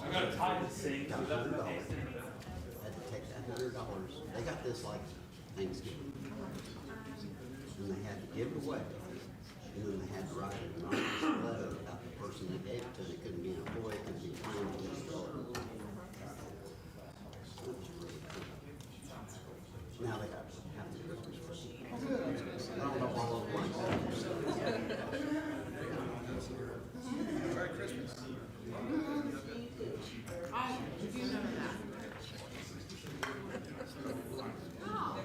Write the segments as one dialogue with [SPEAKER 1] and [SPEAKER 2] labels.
[SPEAKER 1] I got a tie to sing.
[SPEAKER 2] Got $100. Had to take that $100. They got this like Thanksgiving. And they had to give it away. And then they had to write an anonymous letter about the person that gave it to. It couldn't be an employee, it couldn't be a friend, it couldn't be a daughter. That was really cool. Now they got happy Christmas presents. I don't know all of them like that.
[SPEAKER 3] Merry Christmas.
[SPEAKER 4] I do know that. Oh,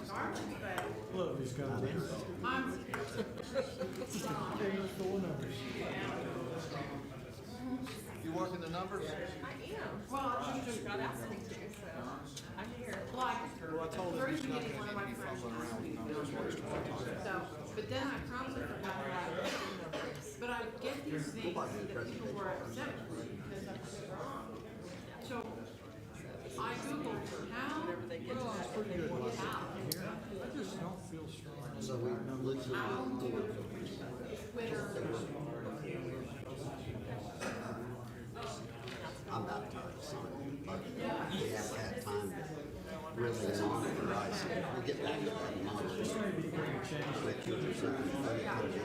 [SPEAKER 4] garbage bag.
[SPEAKER 5] Look, he's got it.
[SPEAKER 4] I'm.
[SPEAKER 3] You working the numbers?
[SPEAKER 4] Well, I just got out to, so I'm here. Like,
[SPEAKER 3] Well, I told him
[SPEAKER 4] first
[SPEAKER 3] he's not
[SPEAKER 4] beginning, one of
[SPEAKER 3] gonna
[SPEAKER 4] my
[SPEAKER 3] need to be
[SPEAKER 4] friends
[SPEAKER 3] fumbling
[SPEAKER 4] asked
[SPEAKER 3] around
[SPEAKER 4] me
[SPEAKER 3] with
[SPEAKER 4] to
[SPEAKER 3] numbers
[SPEAKER 4] do
[SPEAKER 3] while he's
[SPEAKER 4] it.
[SPEAKER 3] trying to talk.
[SPEAKER 4] So, but then I promptly forgot about it. But I get these things that people were upset with because I put it wrong. So I Googled how will they get out.
[SPEAKER 5] I just don't feel strong.
[SPEAKER 2] So we loosened up, you know,
[SPEAKER 4] Twitter.
[SPEAKER 2] I'm about tired of signing, but we haven't had time to really monitor IC. We'll get back to that and monitor. Make sure there's something funny put it in.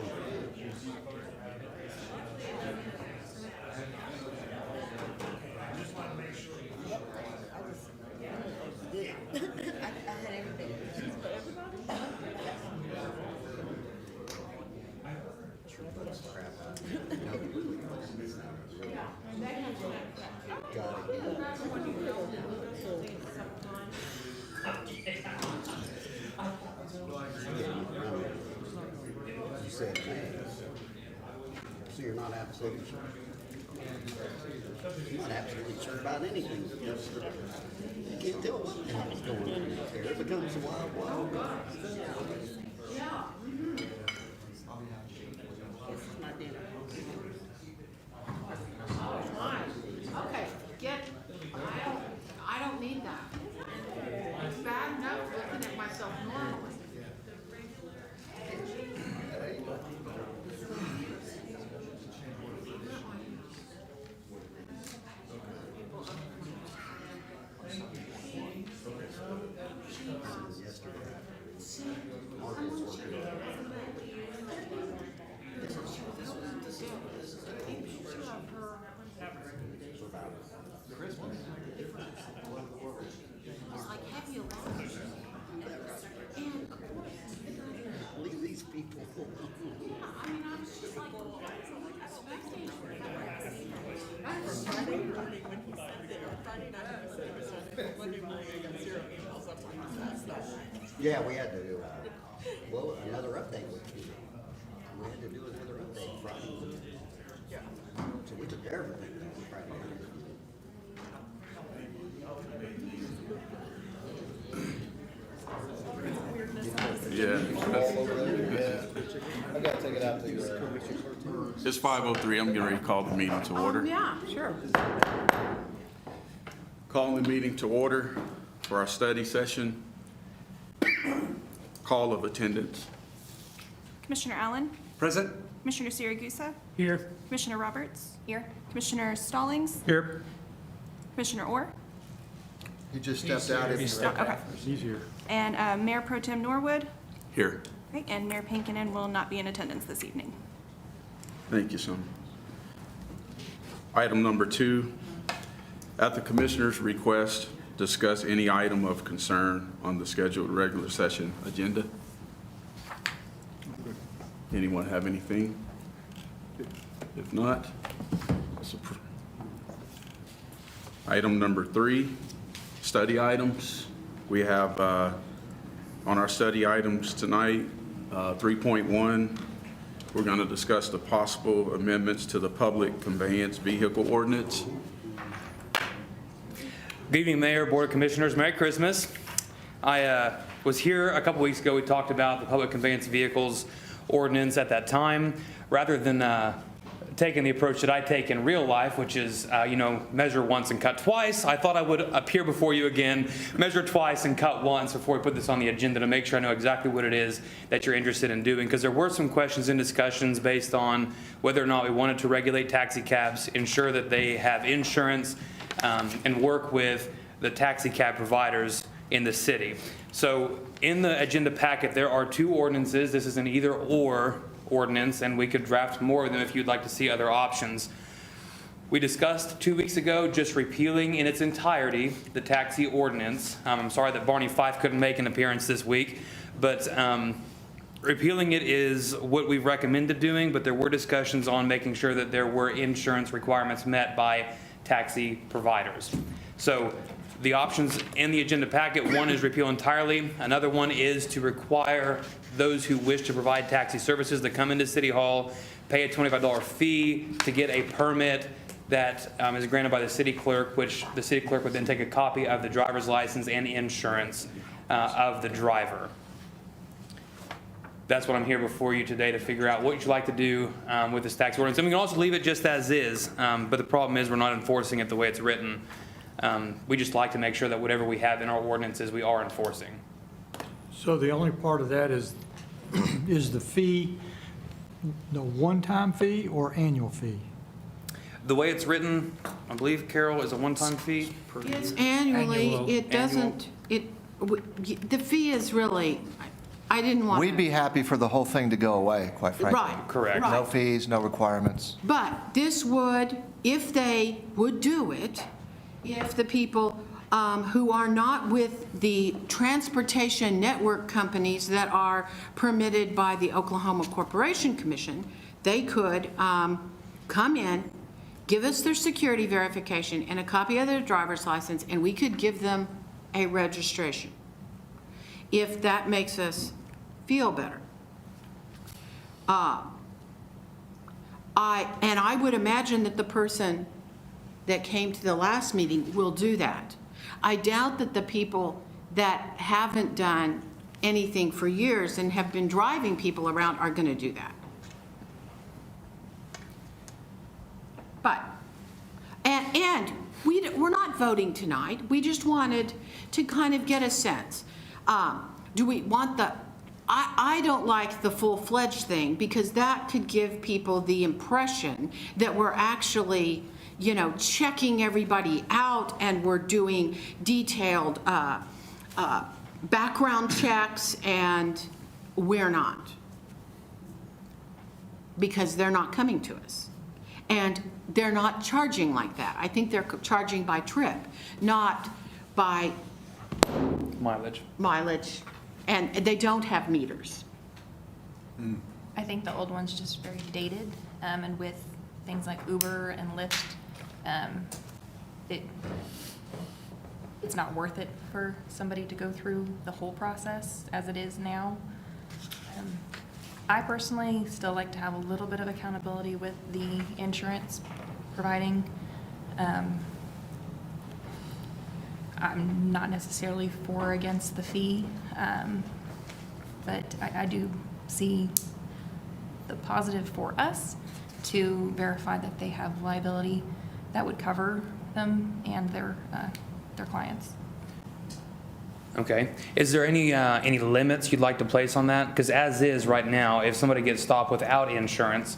[SPEAKER 2] Crap out of it. You know, really, got it. You said May. So you're not absolutely sure. You're not absolutely sure about anything. You can't tell what the hell's going on out there. It becomes a wild, wild west.
[SPEAKER 4] Okay, I don't need that. It's bad enough looking at myself normally. It's like heavy alarm. And
[SPEAKER 2] Leave these people.
[SPEAKER 4] I mean, I was just like, spectating.
[SPEAKER 6] Friday morning when he sent it, or Friday night when he sent it, Monday morning I got 0 emails. I'm like, that's not right.
[SPEAKER 2] Yeah, we had to do, well, another update. We had to do another update Friday.
[SPEAKER 6] Yeah.
[SPEAKER 2] So we took everything down Friday night.
[SPEAKER 7] Yeah,
[SPEAKER 3] All over there? Yeah. I gotta take it out to
[SPEAKER 7] it's 5:03. I'm getting ready to call the meeting to order.
[SPEAKER 4] Yeah, sure.
[SPEAKER 7] Calling the meeting to order for our study session. Call of attendance.
[SPEAKER 8] Commissioner Allen,
[SPEAKER 5] Present.
[SPEAKER 8] Commissioner Siragusa,
[SPEAKER 5] Here.
[SPEAKER 8] Commissioner Roberts. Here. Commissioner Stallings,
[SPEAKER 5] Here.
[SPEAKER 8] Commissioner Orr,
[SPEAKER 3] You just stepped out.
[SPEAKER 8] okay.
[SPEAKER 5] He's here.
[SPEAKER 8] And Mayor Pro Tem Norwood.
[SPEAKER 7] Here.
[SPEAKER 8] Okay, and Mayor Pinkinen will not be in attendance this evening.
[SPEAKER 7] Thank you, Sonia. Item number 2, at the Commissioner's request, discuss any item of concern on the scheduled regular session agenda. Anyone have anything? If not, item number 3, study items. We have on our study items tonight, 3.1, we're going to discuss the possible amendments to the public conveyance vehicle ordinance.
[SPEAKER 9] Good evening, Mayor, Board of Commissioners. Merry Christmas. I was here a couple weeks ago. We talked about the public conveyance vehicles ordinance at that time. Rather than taken the approach that I take in real life, which is, measure once and cut twice. I thought I would appear before you again, measure twice and cut once before we put this on the agenda to make sure I know exactly what it is that you're interested in doing. Because there were some questions and discussions based on whether or not we wanted to regulate taxi cabs, ensure that they have insurance, and work with the taxi cab providers in the city. So in the agenda packet, there are 2 ordinances. This is an either-or ordinance, and we could draft more of them if you'd like to see other options. We discussed 2 weeks ago just repealing in its entirety the taxi ordinance. I'm sorry that Barney Fife couldn't make an appearance this week, but repealing it is what we've recommended doing, but there were discussions on making sure that there were insurance requirements met by taxi providers. So the options in the agenda packet, one is repeal entirely. Another one is to require those who wish to provide taxi services to come into City Hall, pay a $25 fee to get a permit that is granted by the city clerk, which the city clerk would then take a copy of the driver's license and insurance of the driver. That's what I'm here before you today to figure out what you'd like to do with this tax ordinance. And we can also leave it just as is, but the problem is we're not enforcing it the way it's written. We just like to make sure that whatever we have in our ordinances, we are enforcing.
[SPEAKER 5] So the only part of that is the fee, the one-time fee or annual fee?
[SPEAKER 9] The way it's written, I believe, Carol, is a one-time fee.
[SPEAKER 4] It's annually,
[SPEAKER 5] Annual.
[SPEAKER 4] it doesn't, the fee is really, I didn't want.
[SPEAKER 3] We'd be happy for the whole thing to go away, quite frankly.
[SPEAKER 4] Right.
[SPEAKER 9] Correct.
[SPEAKER 4] right.
[SPEAKER 3] No fees, no requirements.
[SPEAKER 4] But this would, if they would do it, if the people who are not with the transportation network companies that are permitted by the Oklahoma Corporation Commission, they could come in, give us their security verification and a copy of their driver's license, and we could give them a registration, if that makes us feel better. I would imagine that the person that came to the last meeting will do that. I doubt that the people that haven't done anything for years and have been driving people around are going to do that. But, and we're not voting tonight. We just wanted to kind of get a sense. Do we want the, I don't like the full-fledged thing, because that could give people the impression that we're actually, checking everybody out and we're doing detailed background checks, and we're not. Because they're not coming to us. And they're not charging like that. I think they're charging by trip, not by mileage, and they don't have meters.
[SPEAKER 1] I think the old one's just very dated, and with things like Uber and Lyft, it's not worth it for somebody to go through the whole process as it is now. I personally still like to have a little bit of accountability with the insurance providing. I'm not necessarily for or against the fee, but I do see the positive for us to verify that they have liability that would cover them and their clients.
[SPEAKER 9] Okay. Is there any limits you'd like to place on that? Because as is right now, if somebody gets stopped without insurance,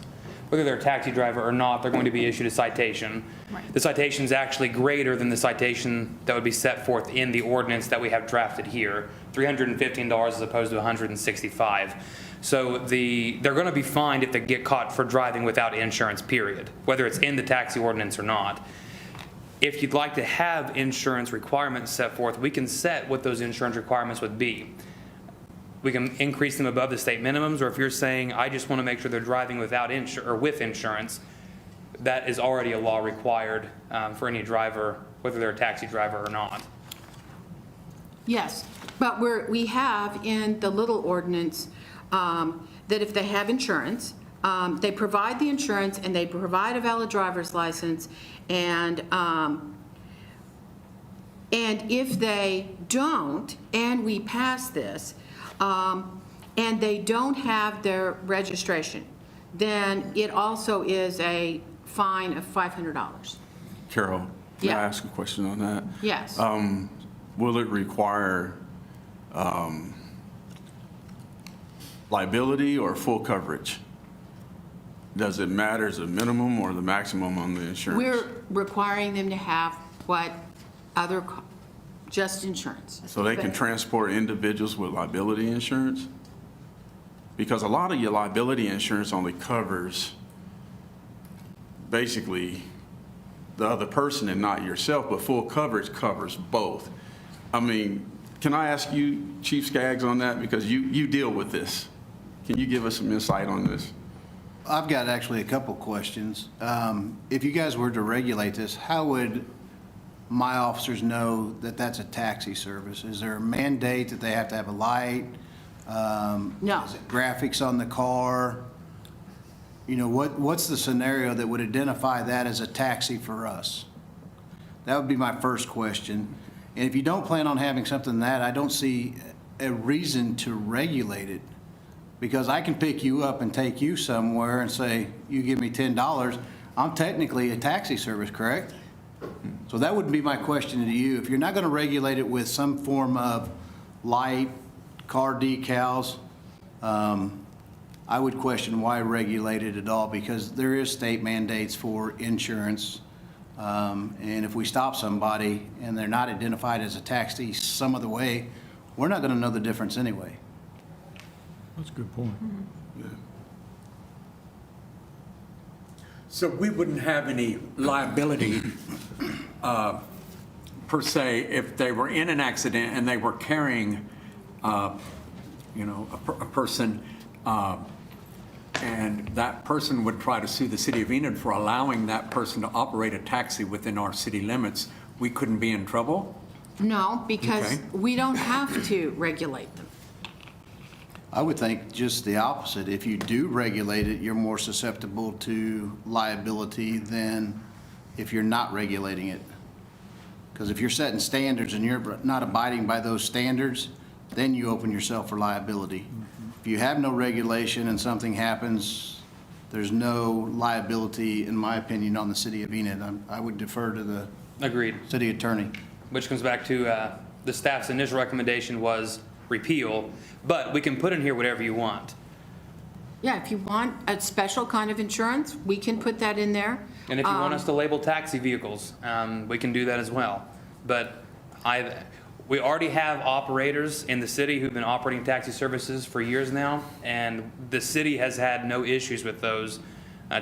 [SPEAKER 9] whether they're a taxi driver or not, they're going to be issued a citation.
[SPEAKER 1] Right.
[SPEAKER 9] The citation is actually greater than the citation that would be set forth in the ordinance that we have drafted here, $315 as opposed to $165. So they're going to be fined if they get caught for driving without insurance, period, whether it's in the taxi ordinance or not. If you'd like to have insurance requirements set forth, we can set what those insurance requirements would be. We can increase them above the state minimums, or if you're saying, I just want to make sure they're driving without with insurance, that is already a law required for any driver, whether they're a taxi driver or not.
[SPEAKER 4] Yes, but we have in the little ordinance that if they have insurance, they provide the insurance and they provide a valid driver's license, and if they don't, and we pass this, and they don't have their registration, then it also is a fine of $500.
[SPEAKER 7] Carol, may I
[SPEAKER 4] Yeah.
[SPEAKER 7] ask a question on that?
[SPEAKER 4] Yes.
[SPEAKER 7] Will it require liability or full coverage? Does it matter, is it minimum or the maximum on the insurance?
[SPEAKER 4] We're requiring them to have what other, just insurance.
[SPEAKER 7] So they can
[SPEAKER 4] But-
[SPEAKER 7] transport individuals with liability insurance? Because a lot of your liability insurance only covers basically the other person and not yourself, but full coverage covers both. I mean, can I ask you, Chief Skaggs, on that? Because you deal with this. Can you give us some insight on this?
[SPEAKER 3] I've got actually a couple questions. If you guys were to regulate this, how would my officers know that that's a taxi service? Is there a mandate that they have to have a light?
[SPEAKER 4] No.
[SPEAKER 3] Is it graphics on the car? You know, what's the scenario that would identify that as a taxi for us? That would be my first question. And if you don't plan on having something that, I don't see a reason to regulate it. Because I can pick you up and take you somewhere and say, you give me $10, I'm technically a taxi service, correct? So that would be my question to you. If you're not going to regulate it with some form of light, car decals, I would question why regulate it at all, because there is state mandates for insurance. And if we stop somebody and they're not identified as a taxi some other way, we're not going to know the difference anyway.
[SPEAKER 5] That's a good point.
[SPEAKER 10] So we wouldn't have any liability per se if they were in an accident and they were carrying, a person, and that person would try to sue the city of Enid for allowing that person to operate a taxi within our city limits. We couldn't be in trouble?
[SPEAKER 4] No, because
[SPEAKER 10] Okay.
[SPEAKER 4] we don't have to regulate them.
[SPEAKER 3] I would think just the opposite. If you do regulate it, you're more susceptible to liability than if you're not regulating it. Because if you're setting standards and you're not abiding by those standards, then you open yourself for liability. If you have no regulation and something happens, there's no liability, in my opinion, on the city of Enid. I would defer to the
[SPEAKER 9] Agreed.
[SPEAKER 3] city attorney.
[SPEAKER 9] Which comes back to the staff's initial recommendation was repeal, but we can put in here whatever you want.
[SPEAKER 4] Yeah, if you want a special kind of insurance, we can put that in there.
[SPEAKER 9] And if you want us to label taxi vehicles, we can do that as well. But we already have operators in the city who've been operating taxi services for years now, and the city has had no issues with those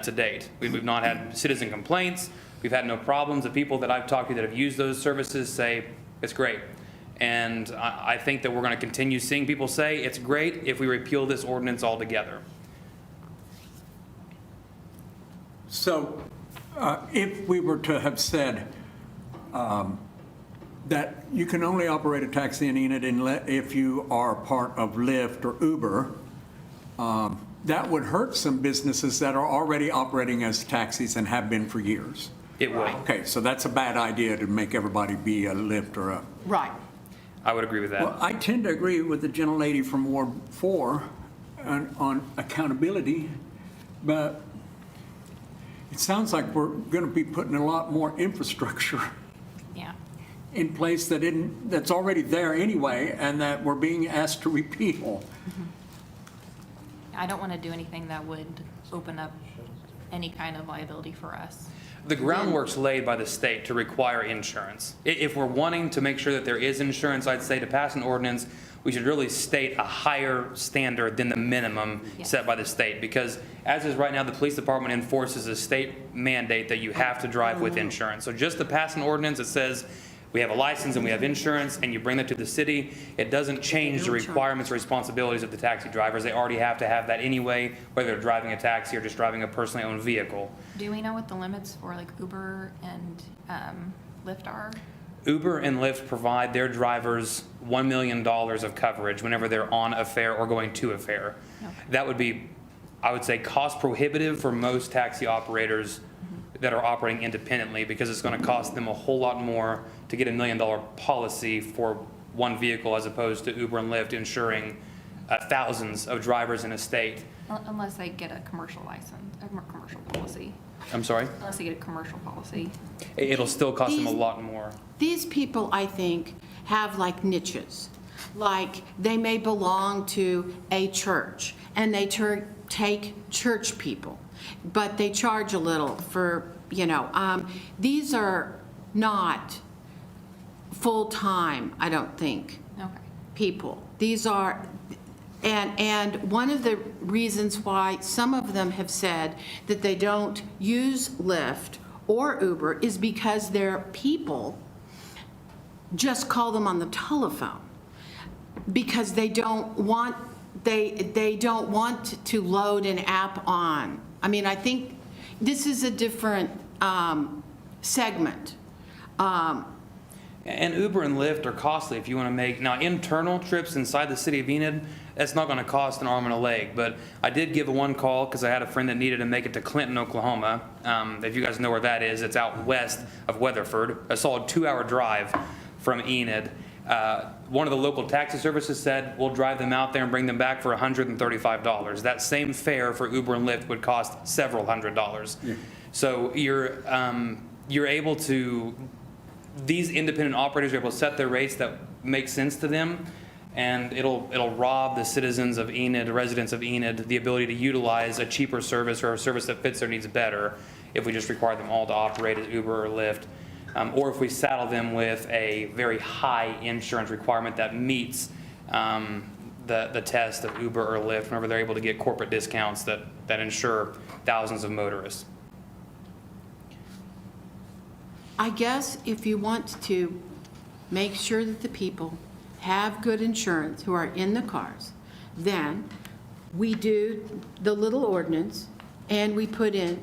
[SPEAKER 9] to date. We've not had citizen complaints. We've had no problems. The people that I've talked to that have used those services say it's great. And I think that we're going to continue seeing people say it's great if we repeal this ordinance altogether.
[SPEAKER 10] So if we were to have said that you can only operate a taxi in Enid if you are part of Lyft or Uber, that would hurt some businesses that are already operating as taxis and have been for years.
[SPEAKER 9] It would.
[SPEAKER 10] Okay, so that's a bad idea to make everybody be a Lyft or a...
[SPEAKER 4] Right.
[SPEAKER 9] I would agree with that.
[SPEAKER 10] Well, I tend to agree with the gentlelady from Ward 4 on accountability, but it sounds like we're going to be putting a lot more infrastructure
[SPEAKER 1] Yeah.
[SPEAKER 10] in place that's already there anyway, and that we're being asked to repeal.
[SPEAKER 1] I don't want to do anything that would open up any kind of liability for us.
[SPEAKER 9] The groundwork's laid by the state to require insurance. If we're wanting to make sure that there is insurance, I'd say to pass an ordinance, we should really state a higher standard than the minimum
[SPEAKER 1] Yeah.
[SPEAKER 9] set by the state. Because as is right now, the police department enforces a state mandate that you have to drive with insurance. So just to pass an ordinance that says we have a license and we have insurance, and you bring that to the city, it doesn't change the requirements or responsibilities of the taxi drivers. They already have to have that anyway, whether they're driving a taxi or just driving a personally owned vehicle.
[SPEAKER 1] Do we know what the limits for like Uber and Lyft are?
[SPEAKER 9] Uber and Lyft provide their drivers $1 million of coverage whenever they're on a fare or going to a fare.
[SPEAKER 1] Okay.
[SPEAKER 9] That would be, I would say, cost prohibitive for most taxi operators that are operating independently, because it's going to cost them a whole lot more to get $1 million policy for one vehicle as opposed to Uber and Lyft insuring thousands of drivers in a state.
[SPEAKER 1] Unless they get a commercial license, a commercial policy.
[SPEAKER 9] I'm sorry?
[SPEAKER 1] Unless they get a commercial policy.
[SPEAKER 9] It'll still cost them a
[SPEAKER 4] These-
[SPEAKER 9] lot more.
[SPEAKER 4] These people, I think, have like niches. Like, they may belong to a church, and they take church people, but they charge a little for, these are not full-time, I don't think,
[SPEAKER 1] Okay.
[SPEAKER 4] people. These are, and one of the reasons why some of them have said that they don't use Lyft or Uber is because their people just call them on the telephone, because they don't want to load an app on. I mean, I think this is a different segment.
[SPEAKER 9] And Uber and Lyft are costly if you want to make, now internal trips inside the city of Enid, that's not going to cost an arm and a leg. But I did give one call because I had a friend that needed to make it to Clinton, Oklahoma. If you guys know where that is, it's out west of Weatherford, a solid 2-hour drive from Enid. One of the local taxi services said, we'll drive them out there and bring them back for $135. That same fare for Uber and Lyft would cost several $100s. Yeah. So you're able to, these independent operators are able to set their rates that make sense to them, and it'll rob the citizens of Enid, residents of Enid, the ability to utilize a cheaper service or a service that fits their needs better if we just require them all to operate as Uber or Lyft. Or if we saddle them with a very high insurance requirement that meets the test of Uber or Lyft whenever they're able to get corporate discounts that insure thousands of motorists.
[SPEAKER 4] I guess if you want to make sure that the people have good insurance who are in the cars, then we do the little ordinance and we put in,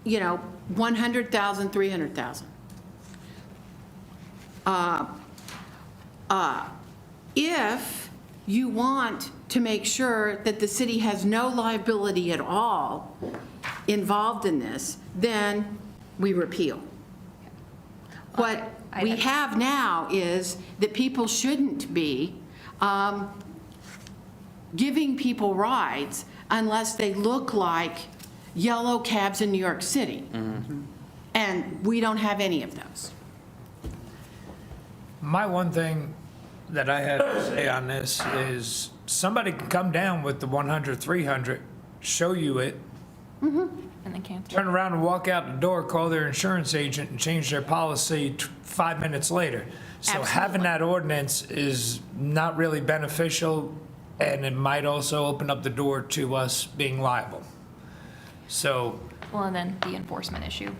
[SPEAKER 4] 100,000, 300,000. If you want to make sure that the city has no liability at all involved in this, then we repeal. What we have now is that people shouldn't be giving people rides unless they look like yellow cabs in New York City. Mm-hmm. And we don't have any of those.
[SPEAKER 5] My one thing that I had to say on this is somebody can come down with the 100, 300, show you it,
[SPEAKER 1] And then cancel.
[SPEAKER 5] turn around and walk out the door, call their insurance agent and change their policy 5 minutes later. So
[SPEAKER 4] Absolutely.
[SPEAKER 5] having that ordinance is not really beneficial, and it might also open up the door to us being liable. So,
[SPEAKER 1] Well, and then the enforcement issue.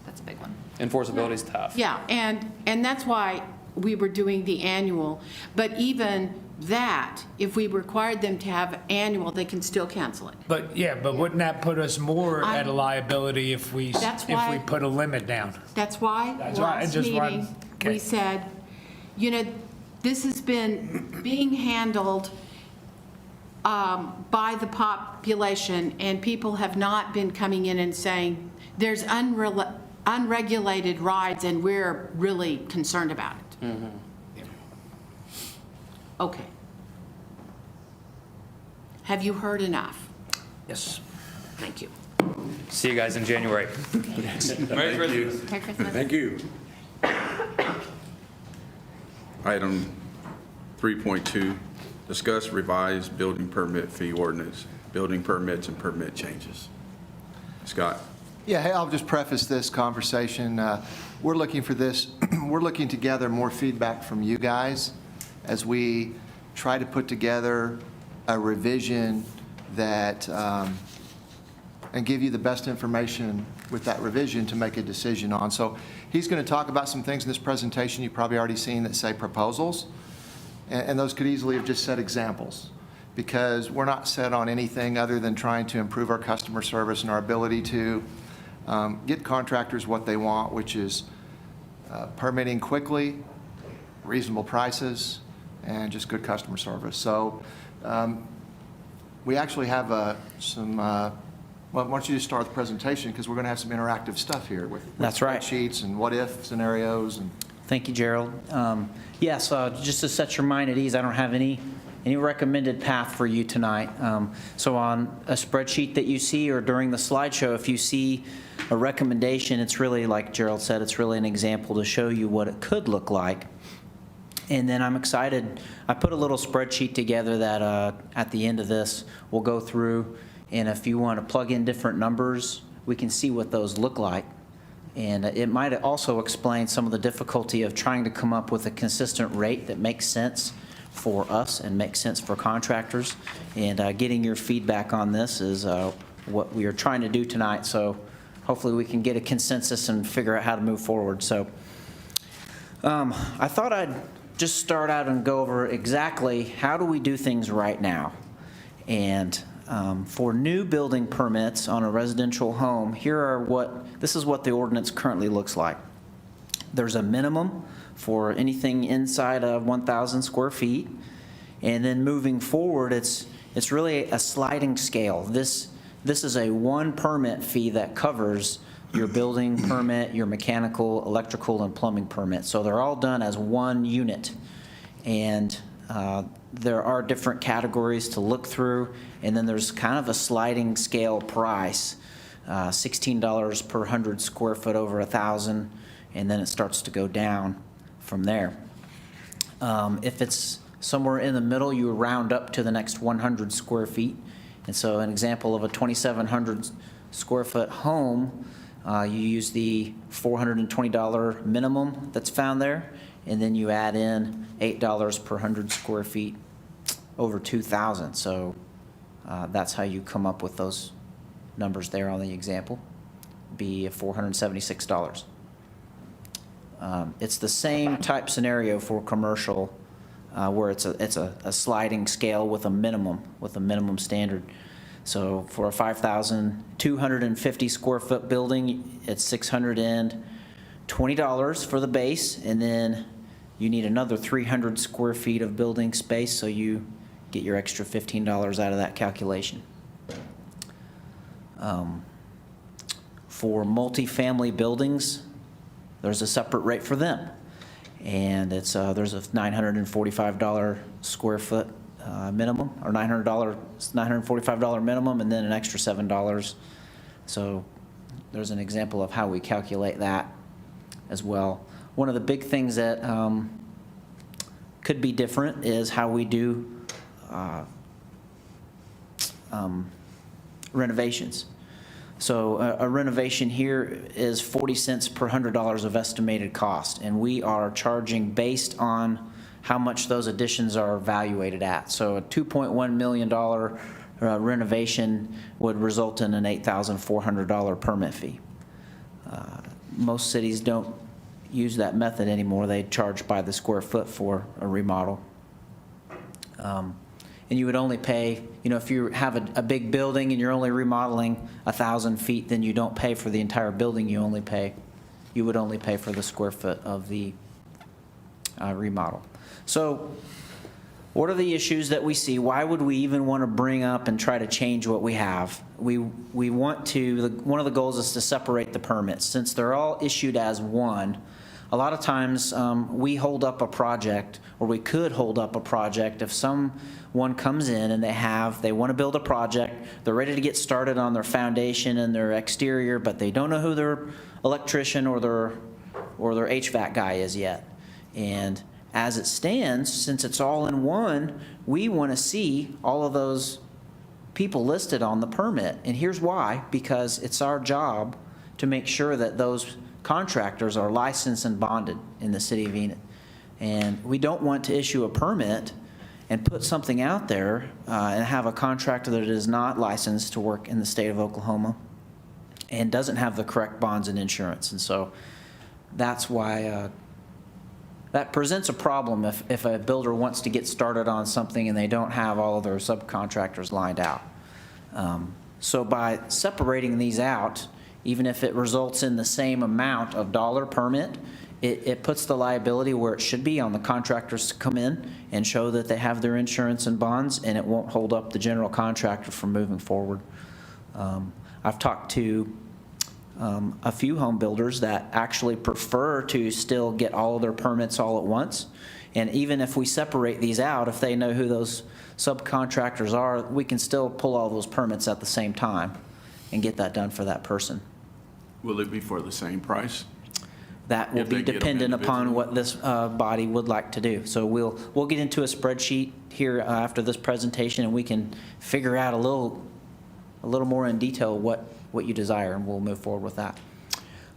[SPEAKER 1] That's a big one.
[SPEAKER 9] Enforceability is tough.
[SPEAKER 4] Yeah, and that's why we were doing the annual. But even that, if we required them to have annual, they can still cancel it.
[SPEAKER 5] but wouldn't that put us more at a
[SPEAKER 4] I'm-
[SPEAKER 5] liability if we
[SPEAKER 4] That's why-
[SPEAKER 5] put a limit down?
[SPEAKER 4] That's why
[SPEAKER 5] That's why I
[SPEAKER 4] last
[SPEAKER 5] just want-
[SPEAKER 4] meeting,
[SPEAKER 5] okay.
[SPEAKER 4] we said, this has been being handled by the population, and people have not been coming in and saying, there's unregulated rides, and we're really concerned about it.
[SPEAKER 9] Mm-hmm.
[SPEAKER 4] Okay. Have you heard enough?
[SPEAKER 5] Yes.
[SPEAKER 4] Thank you.
[SPEAKER 9] See you guys in January. Merry Christmas.
[SPEAKER 1] Merry Christmas.
[SPEAKER 7] Thank you. Item 3.2, discuss revised building permit fee ordinance, building permits and permit changes. Scott?
[SPEAKER 11] Yeah, hey, I'll just preface this conversation. We're looking for this, we're looking to gather more feedback from you guys as we try to put together a revision that, and give you the best information with that revision to make a decision on. So he's going to talk about some things in this presentation you've probably already seen that say proposals, and those could easily have just said examples, because we're not set on anything other than trying to improve our customer service and our ability to get contractors what they want, which is permitting quickly, reasonable prices, and just good customer service. So we actually have some, well, why don't you just start the presentation, because we're going to have some interactive stuff here with
[SPEAKER 12] That's right.
[SPEAKER 11] spreadsheets and what-if scenarios. And
[SPEAKER 12] Thank you, Gerald. Yes, just to set your mind at ease, I don't have any any recommended path for you tonight. So on a spreadsheet that you see or during the slideshow, if you see a recommendation, it's really, like Gerald said, it's really an example to show you what it could look like. And then I'm excited, I put a little spreadsheet together that at the end of this, we'll go through, and if you want to plug in different numbers, we can see what those look like. And it might also explain some of the difficulty of trying to come up with a consistent rate that makes sense for us and makes sense for contractors. And getting your feedback on this is what we are trying to do tonight. So hopefully we can get a consensus and figure out how to move forward. So I thought I'd just start out and go over exactly how do we do things right now. And for new building permits on a residential home, this is what the ordinance currently looks like. There's a minimum for anything inside of 1,000 square feet, and then moving forward, it's really a sliding scale. This is a one permit fee that covers your building permit, your mechanical, electrical, and plumbing permit. So they're all done as one unit. And there are different categories to look through, and then there's kind of a sliding scale price, $16 per 100 square foot over 1,000, and then it starts to go down from there. If it's somewhere in the middle, you round up to the next 100 square feet. And so an example of a 2,700 square foot home, you use the $420 minimum that's found there, and then you add in $8 per 100 square feet over 2,000. So that's how you come up with those numbers there on the example, be $476. It's the same type scenario for commercial, where it's a sliding scale with a minimum standard. So for a 5,250 square foot building, it's $620 for the base, and then you need another 300 square feet of building space, so you get your extra $15 out of that calculation. For multifamily buildings, there's a separate rate for them, and there's a $945 square foot minimum, or $945 minimum, and then an extra $7. So there's an example of how we calculate that as well. One of the big things that could be different is how we do renovations. So a renovation here is 40 cents per $100 of estimated cost, and we are charging based on how much those additions are evaluated at. So a $2.1 million renovation would result in an $8,400 permit fee. Most cities don't use that method anymore. They charge by the square foot for a remodel. And you would only pay, if you have a big building and you're only remodeling 1,000 feet, then you don't pay for the entire building. You would only pay for the square foot of the remodel. So what are the issues that we see? Why would we even want to bring up and try to change what we have? We want to, one of the goals is to separate the permits. Since they're all issued as one, a lot of times we hold up a project, or we could hold up a project if someone comes in and they want to build a project, they're ready to get started on their foundation and their exterior, but they don't know who their electrician or their HVAC guy is yet. And as it stands, since it's all in one, we want to see all of those people listed on the permit. And here's why: because it's our job to make sure that those contractors are licensed and bonded in the city of Enid. And we don't want to issue a permit and put something out there and have a contractor that is not licensed to work in the state of Oklahoma and doesn't have the correct bonds and insurance. And so that's why that presents a problem if a builder wants to get started on something and they don't have all of their subcontractors lined out. So by separating these out, even if it results in the same amount of dollar permit, it puts the liability where it should be on the contractors to come in and show that they have their insurance and bonds, and it won't hold up the general contractor from moving forward. I've talked to a few home builders that actually prefer to still get all of their permits all at once, And even if we separate these out, if they know who those subcontractors are, we can still pull all those permits at the same time and get that done for that person.
[SPEAKER 7] Will it be for the same price?
[SPEAKER 12] That will
[SPEAKER 7] If
[SPEAKER 12] be
[SPEAKER 7] they get 'em
[SPEAKER 12] dependent upon
[SPEAKER 7] individually.
[SPEAKER 12] what this body would like to do. So we'll get into a spreadsheet here after this presentation, and we can figure out a little more in detail what you desire, and we'll move forward with that.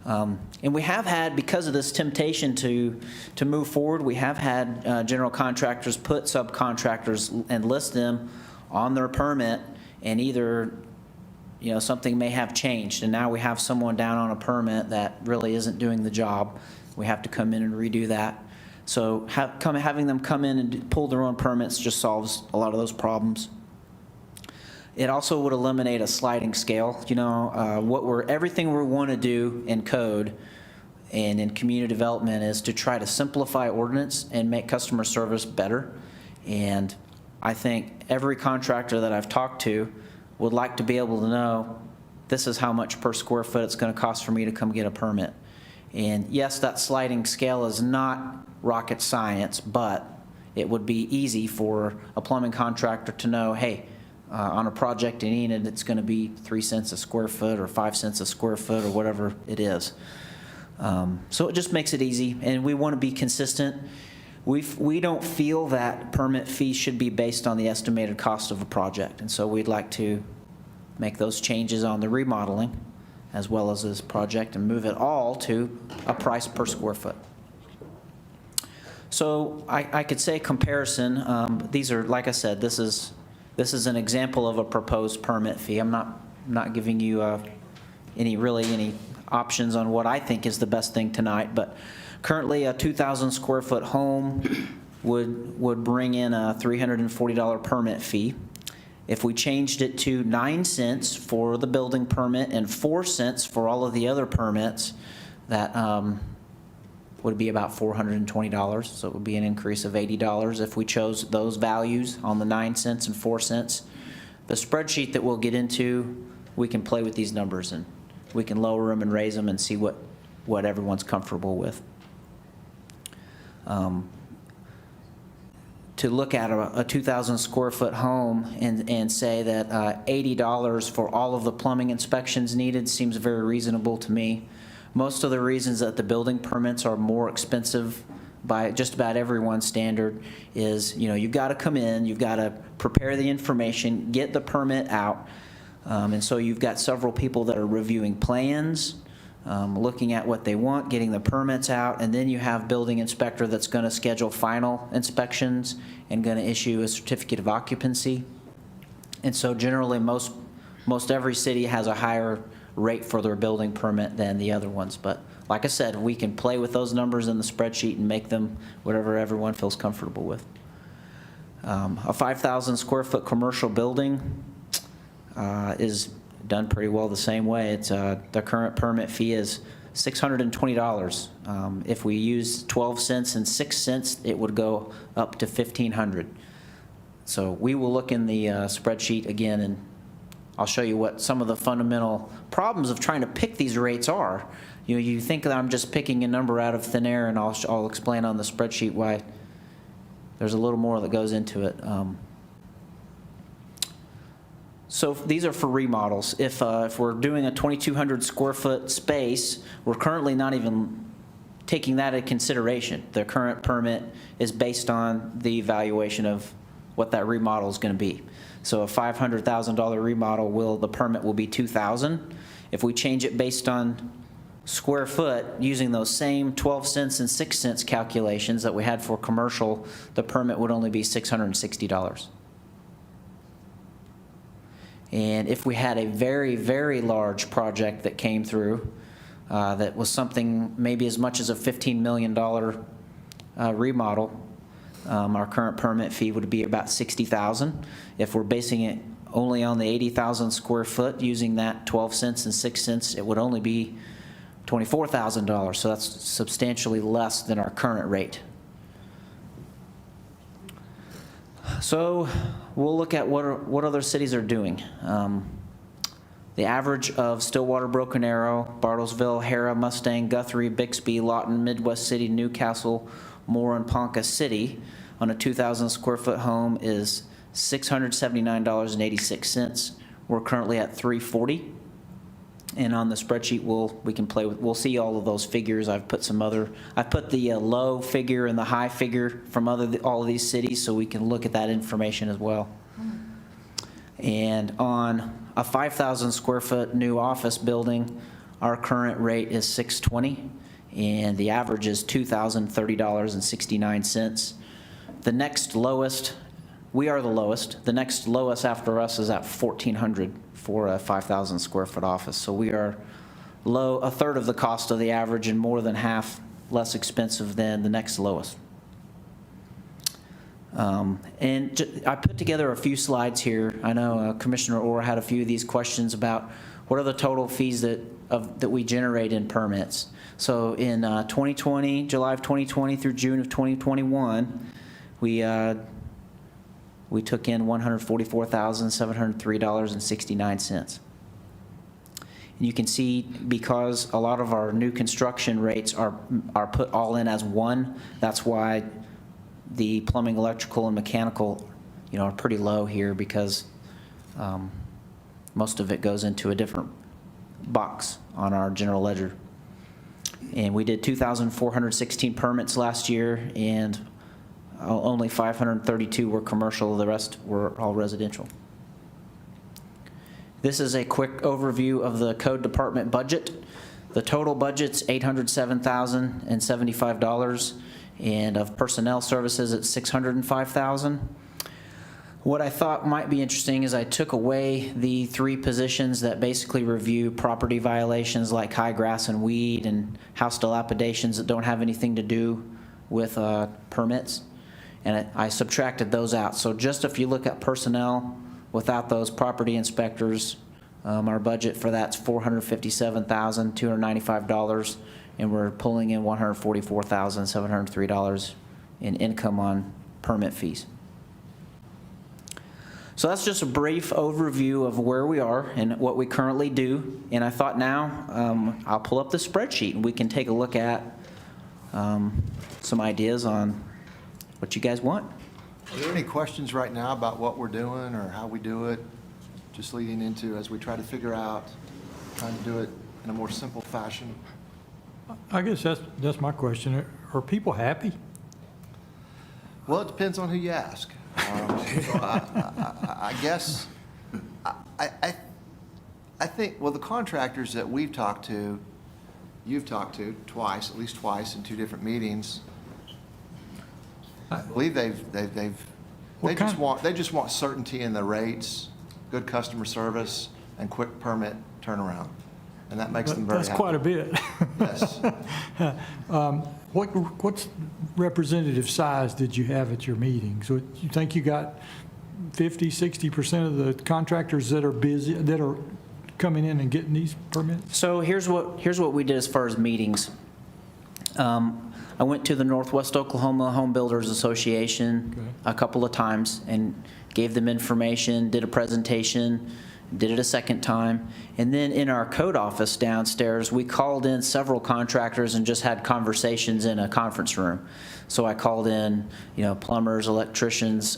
[SPEAKER 12] And we have had, because of this temptation to move forward, we have had general contractors put subcontractors and list them on their permit, and either, something may have changed, and now we have someone down on a permit that really isn't doing the job. We have to come in and redo that. So having them come in and pull their own permits just solves a lot of those problems. It also would eliminate a sliding scale. Everything we want to do in code and in community development is to try to simplify ordinance and make customer service better. And I think every contractor that I've talked to would like to be able to know, this is how much per square foot it's going to cost for me to come get a permit. And yes, that sliding scale is not rocket science, but it would be easy for a plumbing contractor to know, hey, on a project in Enid, it's going to be 3 cents a square foot or 5 cents a square foot or whatever it is. So it just makes it easy, and we want to be consistent. We don't feel that permit fees should be based on the estimated cost of a project, and so we'd like to make those changes on the remodeling as well as this project and move it all to a price per square foot. So I could say comparison. These are, like I said, this is an example of a proposed permit fee. I'm not giving you any options on what I think is the best thing tonight, but currently a 2,000 square foot home would bring in a $340 permit fee. If we changed it to 9 cents for the building permit and 4 cents for all of the other permits, that would be about $420. So it would be an increase of $80 if we chose those values on the 9 cents and 4 cents. The spreadsheet that we'll get into, we can play with these numbers and we can lower them and raise them and see what everyone's comfortable with. To look at a 2,000 square foot home and say that $80 for all of the plumbing inspections needed seems very reasonable to me. Most of the reasons that the building permits are more expensive by just about everyone's standard is, you've got to come in, you've got to prepare the information, get the permit out, and so you've got several people that are reviewing plans, looking at what they want, getting the permits out, and then you have building inspector that's going to schedule final inspections and going to issue a certificate of occupancy. And so generally most every city has a higher rate for their building permit than the other ones. But like I said, we can play with those numbers in the spreadsheet and make them whatever everyone feels comfortable with. A 5,000 square foot commercial building is done pretty well the same way. It's the current permit fee is $620. If we use 12 cents and 6 cents, it would go up to $1,500. So we will look in the spreadsheet again, and I'll show you what some of the fundamental problems of trying to pick these rates are. You think that I'm just picking a number out of thin air, and I'll explain on the spreadsheet why there's a little more that goes into it. So these are for remodels. If we're doing a 2,200 square foot space, we're currently not even taking that into consideration. The current permit is based on the evaluation of what that remodel is going to be. So a $500,000 remodel, the permit will be $2,000. If we change it based on square foot, using those same 12 cents and 6 cents calculations that we had for commercial, the permit would only be $660. And if we had a very, very large project that came through, that was something maybe as much as a $15 million remodel, our current permit fee would be about $60,000. If we're basing it only on the 80,000 square foot, using that 12 cents and 6 cents, it would only be $24,000. So that's substantially less than our current rate. So we'll look at what other cities are doing. The average of Stillwater, Broken Arrow, Bartlesville, Harrah, Mustang, Guthrie, Bixby, Lawton, Midwest City, Newcastle, more in Ponca City on a 2,000 square foot home is $679.86. We're currently at $340. And on the spreadsheet, we'll see all of those figures. I've put the low figure and the high figure from all of these cities, so we can look at that information as well. And on a 5,000 square foot new office building, our current rate is $620, and the average is $2,030.69. The next lowest, we are the lowest. The next lowest after us is at $1,400 for a 5,000 square foot office. So we are low, a third of the cost of the average and more than half less expensive than the next lowest. I put together a few slides here. I know Commissioner Orr had a few of these questions about what are the total fees that we generate in permits. So in 2020, July of 2020 through June of 2021, we took in $144,703.69. And you can see, because a lot of our new construction rates are put all in as one, that's why the plumbing, electrical, and mechanical, are pretty low here, because most of it goes into a different box on our general ledger. And we did 2,416 permits last year, and only 532 were commercial. The rest were all residential. This is a quick overview of the code department budget. The total budget's $807,075, and of personnel services, it's $605,000. What I thought might be interesting is I took away the 3 positions that basically review property violations like high grass and weed and house dilapidations that don't have anything to do with permits. And I subtracted those out. So just if you look at personnel without those property inspectors, our budget for that's $457,295, and we're pulling in $144,703 in income on permit fees. So that's just a brief overview of where we are and what we currently do. And I thought now I'll pull up the spreadsheet and we can take a look at some ideas on what you guys want.
[SPEAKER 11] Are there any questions right now about what we're doing or how we do it? Just leading into, as we try to figure out, trying to do it in a more simple fashion?
[SPEAKER 13] I guess that's my question. Are people happy?
[SPEAKER 11] Well, it depends on who you ask. So I guess, I think, well, the contractors that we've talked to, you've talked to twice, at least twice in 2 different meetings, I believe they just want certainty in the rates, good customer service, and quick permit turnaround. And that makes them very happy.
[SPEAKER 13] That's quite a bit.
[SPEAKER 11] Yes.
[SPEAKER 13] What's representative size did you have at your meetings? So you think you got 50, 60% of the contractors that are busy, that are coming in and getting these permits?
[SPEAKER 12] So here's what we did as far as meetings. I went to the Northwest Oklahoma Home Builders Association a couple of times and gave them information, did a presentation, did it a second time. And then in our code office downstairs, we called in several contractors and just had conversations in a conference room. So I called in, plumbers, electricians,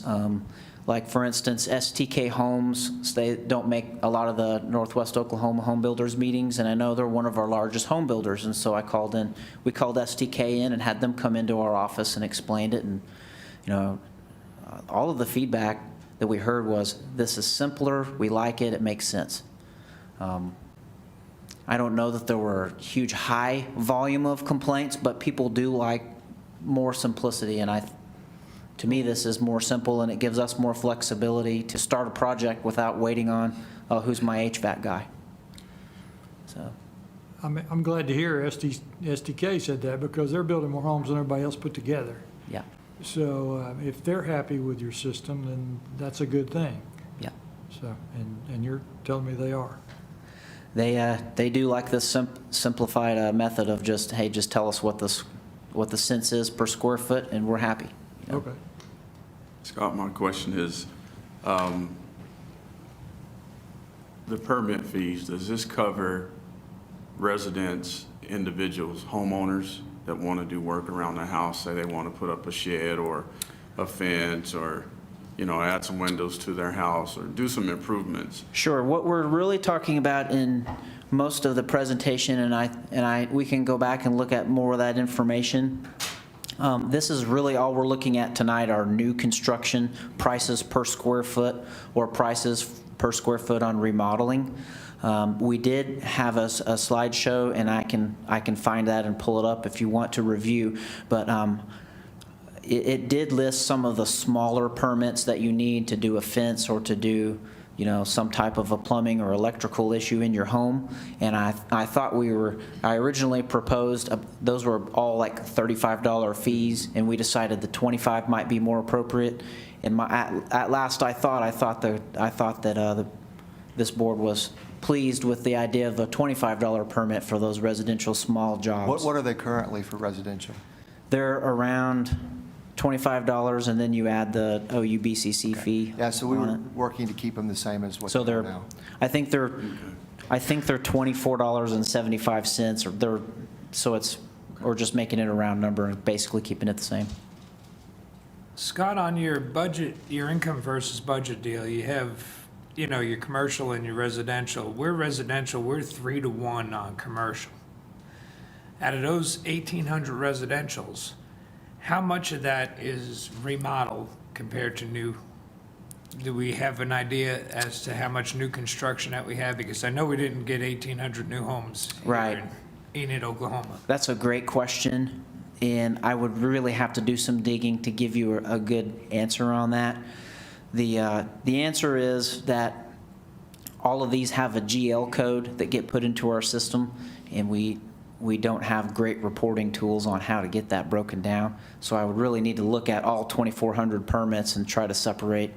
[SPEAKER 12] like for instance, STK Homes. They don't make a lot of the Northwest Oklahoma Home Builders meetings, and I know they're one of our largest home builders. And so we called STK in and had them come into our office and explained it. And all of the feedback that we heard was, this is simpler, we like it, it makes sense. I don't know that there were huge high volume of complaints, but people do like more simplicity, and to me this is more simple, and it gives us more flexibility to start a project without waiting on, oh, who's my HVAC guy? So
[SPEAKER 13] I'm glad to hear STK said that, because they're building more homes than everybody else put together.
[SPEAKER 12] yeah.
[SPEAKER 13] So if they're happy with your system, then that's a good thing.
[SPEAKER 12] Yeah.
[SPEAKER 13] So, and you're telling me they are.
[SPEAKER 12] They do like this simplified method of just, hey, just tell us what the cents is per square foot, and we're happy.
[SPEAKER 13] Okay.
[SPEAKER 7] Scott, my question is, the permit fees, does this cover residents, individuals, homeowners, that want to do work around the house, say they want to put up a shed or a fence or, add some windows to their house or do some improvements.
[SPEAKER 12] Sure. What we're really talking about in most of the presentation, we can go back and look at more of that information. This is really all we're looking at tonight, are new construction prices per square foot or prices per square foot on remodeling. We did have a slideshow, and I can find that and pull it up if you want to review. But it did list some of the smaller permits that you need to do a fence or to do, some type of a plumbing or electrical issue in your home. And I thought I originally proposed, those were all like $35 fees, and we decided the 25 might be more appropriate. And at last I thought that this board was pleased with the idea of a $25 permit for those residential small jobs.
[SPEAKER 11] What are they currently for residential?
[SPEAKER 12] They're around $25, and then you add the OUBCC fee.
[SPEAKER 11] Yeah, so we
[SPEAKER 12] on
[SPEAKER 11] were
[SPEAKER 12] it.
[SPEAKER 11] working to keep them the same as what
[SPEAKER 12] So
[SPEAKER 11] they are
[SPEAKER 12] they're,
[SPEAKER 11] now.
[SPEAKER 12] I think they're $24.75, or just making it a round number and basically keeping it the same.
[SPEAKER 5] Scott, on your budget, your income versus budget deal, you have, your commercial and your residential. We're residential, we're 3 to 1 on commercial. Out of those 1,800 residentials, how much of that is remodel compared to new? Do we have an idea as to how much new construction that we have? Because I know we didn't get 1,800 new homes here
[SPEAKER 12] Right.
[SPEAKER 5] in Enid, Oklahoma.
[SPEAKER 12] That's a great question, and I would really have to do some digging to give you a good answer on that. The answer is that all of these have a GL code that get put into our system, and we don't have great reporting tools on how to get that broken down. So I would really need to look at all 2,400 permits and try to separate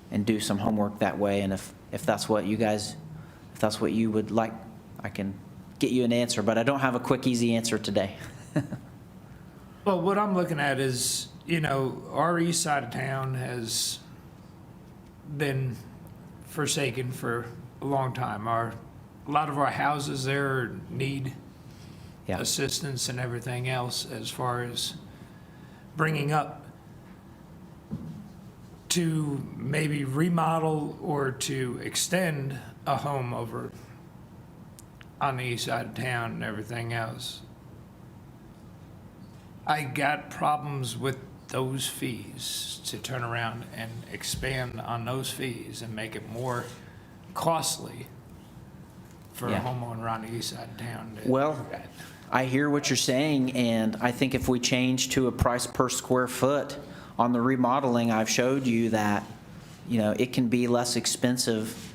[SPEAKER 12] and do some homework that way. And if that's what you guys, if that's what you would like, I can get you an answer, but I don't have a quick, easy answer today.
[SPEAKER 5] Well, what I'm looking at is, our east side of town has been forsaken for a long time. A lot of our houses there need
[SPEAKER 12] Yeah.
[SPEAKER 5] assistance and everything else as far as bringing up to maybe remodel or to extend a home over on the east side of town and everything else. I got problems with those fees to turn around and expand on those fees and make it more costly for a
[SPEAKER 12] Yeah.
[SPEAKER 5] homeowner on the east side of town.
[SPEAKER 12] Well, I hear what you're saying, and I think if we change to a price per square foot on the remodeling, I've showed you that, it can be less expensive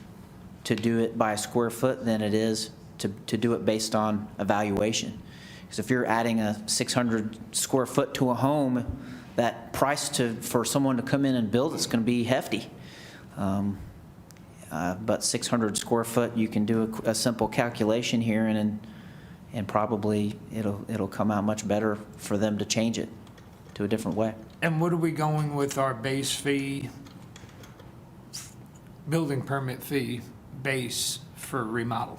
[SPEAKER 12] to do it by a square foot than it is to do it based on evaluation. Because if you're adding a 600 square foot to a home, that price for someone to come in and build it's going to be hefty. But 600 square foot, you can do a simple calculation here, and probably it'll come out much better for them to change it to a different way.
[SPEAKER 5] And what are we going with our base fee, building permit fee base for remodel?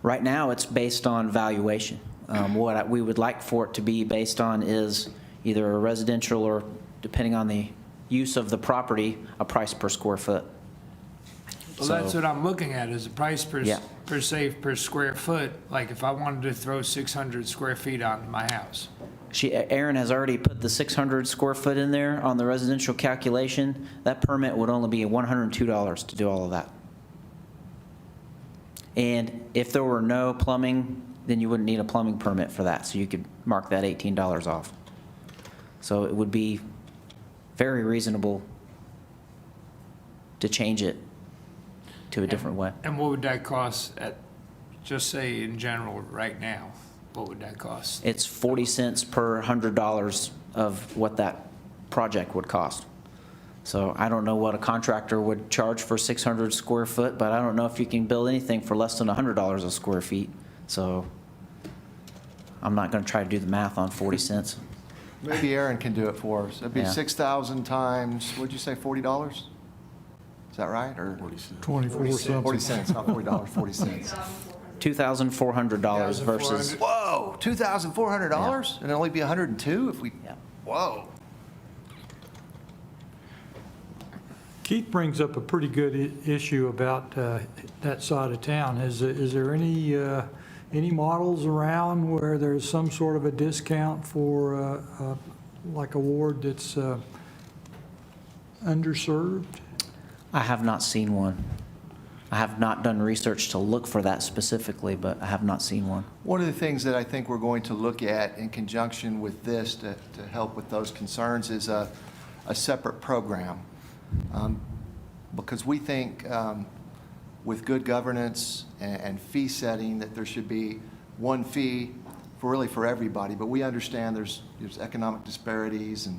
[SPEAKER 12] Right now, it's based on valuation. What we would like for it to be based on is either a residential or, depending on the use of the property, a price per square foot.
[SPEAKER 5] Well, that's
[SPEAKER 12] So-
[SPEAKER 5] what I'm looking at, is a price per
[SPEAKER 12] Yeah.
[SPEAKER 5] per square foot. Like if I wanted to throw 600 square feet on my house.
[SPEAKER 12] Aaron has already put the 600 square foot in there on the residential calculation. That permit would only be $102 to do all of that. And if there were no plumbing, then you wouldn't need a plumbing permit for that, so you could mark that $18 off. So it would be very reasonable to change it to a different way.
[SPEAKER 5] And what would that cost at, just say in general right now, what would that cost?
[SPEAKER 12] It's 40 cents per $100 of what that project would cost. So I don't know what a contractor would charge for 600 square foot, but I don't know if you can build anything for less than $100 a square feet. So I'm not going to try to do the math on 40 cents.
[SPEAKER 11] Maybe Aaron can do it for us. It'd be
[SPEAKER 12] Yeah.
[SPEAKER 11] 6,000 times, what'd you say, $40? Is that right, or?
[SPEAKER 13] 24 something.
[SPEAKER 11] 40 cents, not $40, 40 cents.
[SPEAKER 12] $2,400 versus,
[SPEAKER 3] Whoa, $2,400? And it'll only be 102 if we,
[SPEAKER 12] Yeah.
[SPEAKER 3] whoa.
[SPEAKER 13] Keith brings up a pretty good issue about that side of town. Is there any models around where there's some sort of a discount for like a ward that's underserved?
[SPEAKER 12] I have not seen one. I have not done research to look for that specifically, but I have not seen one.
[SPEAKER 11] One of the things that I think we're going to look at in conjunction with this to help with those concerns is a separate program. Because we think with good governance and fee setting that there should be one fee for everybody. But we understand there's economic disparities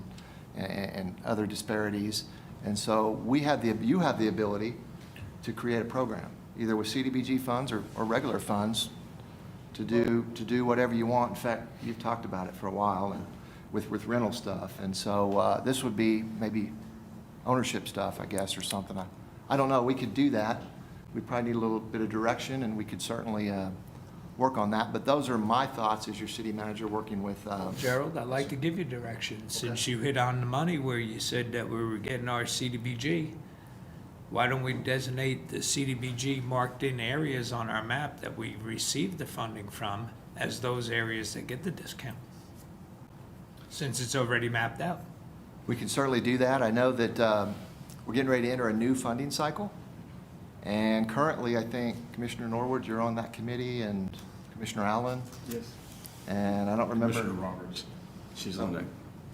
[SPEAKER 11] and other disparities. And so you have the ability to create a program, either with CDBG funds or regular funds, to do whatever you want. In fact, you've talked about it for a while and with rental stuff. And so this would be maybe ownership stuff, I guess, or something. I don't know. We could do that. We probably need a little bit of direction, and we could certainly work on that. But those are my thoughts as your city manager working with.
[SPEAKER 5] Gerald, I'd like to give you direction, since you hit on the money where you said that we were getting our CDBG. Why don't we designate the CDBG marked in areas on our map that we received the funding from as those areas that get the discount? Since it's already mapped out.
[SPEAKER 11] We can certainly do that. I know that we're getting ready to enter a new funding cycle. And currently, I think Commissioner Norwood, you're on that committee, and Commissioner Allen.
[SPEAKER 7] Yes.
[SPEAKER 11] And I don't remember.
[SPEAKER 7] Commissioner Roberts, she's on that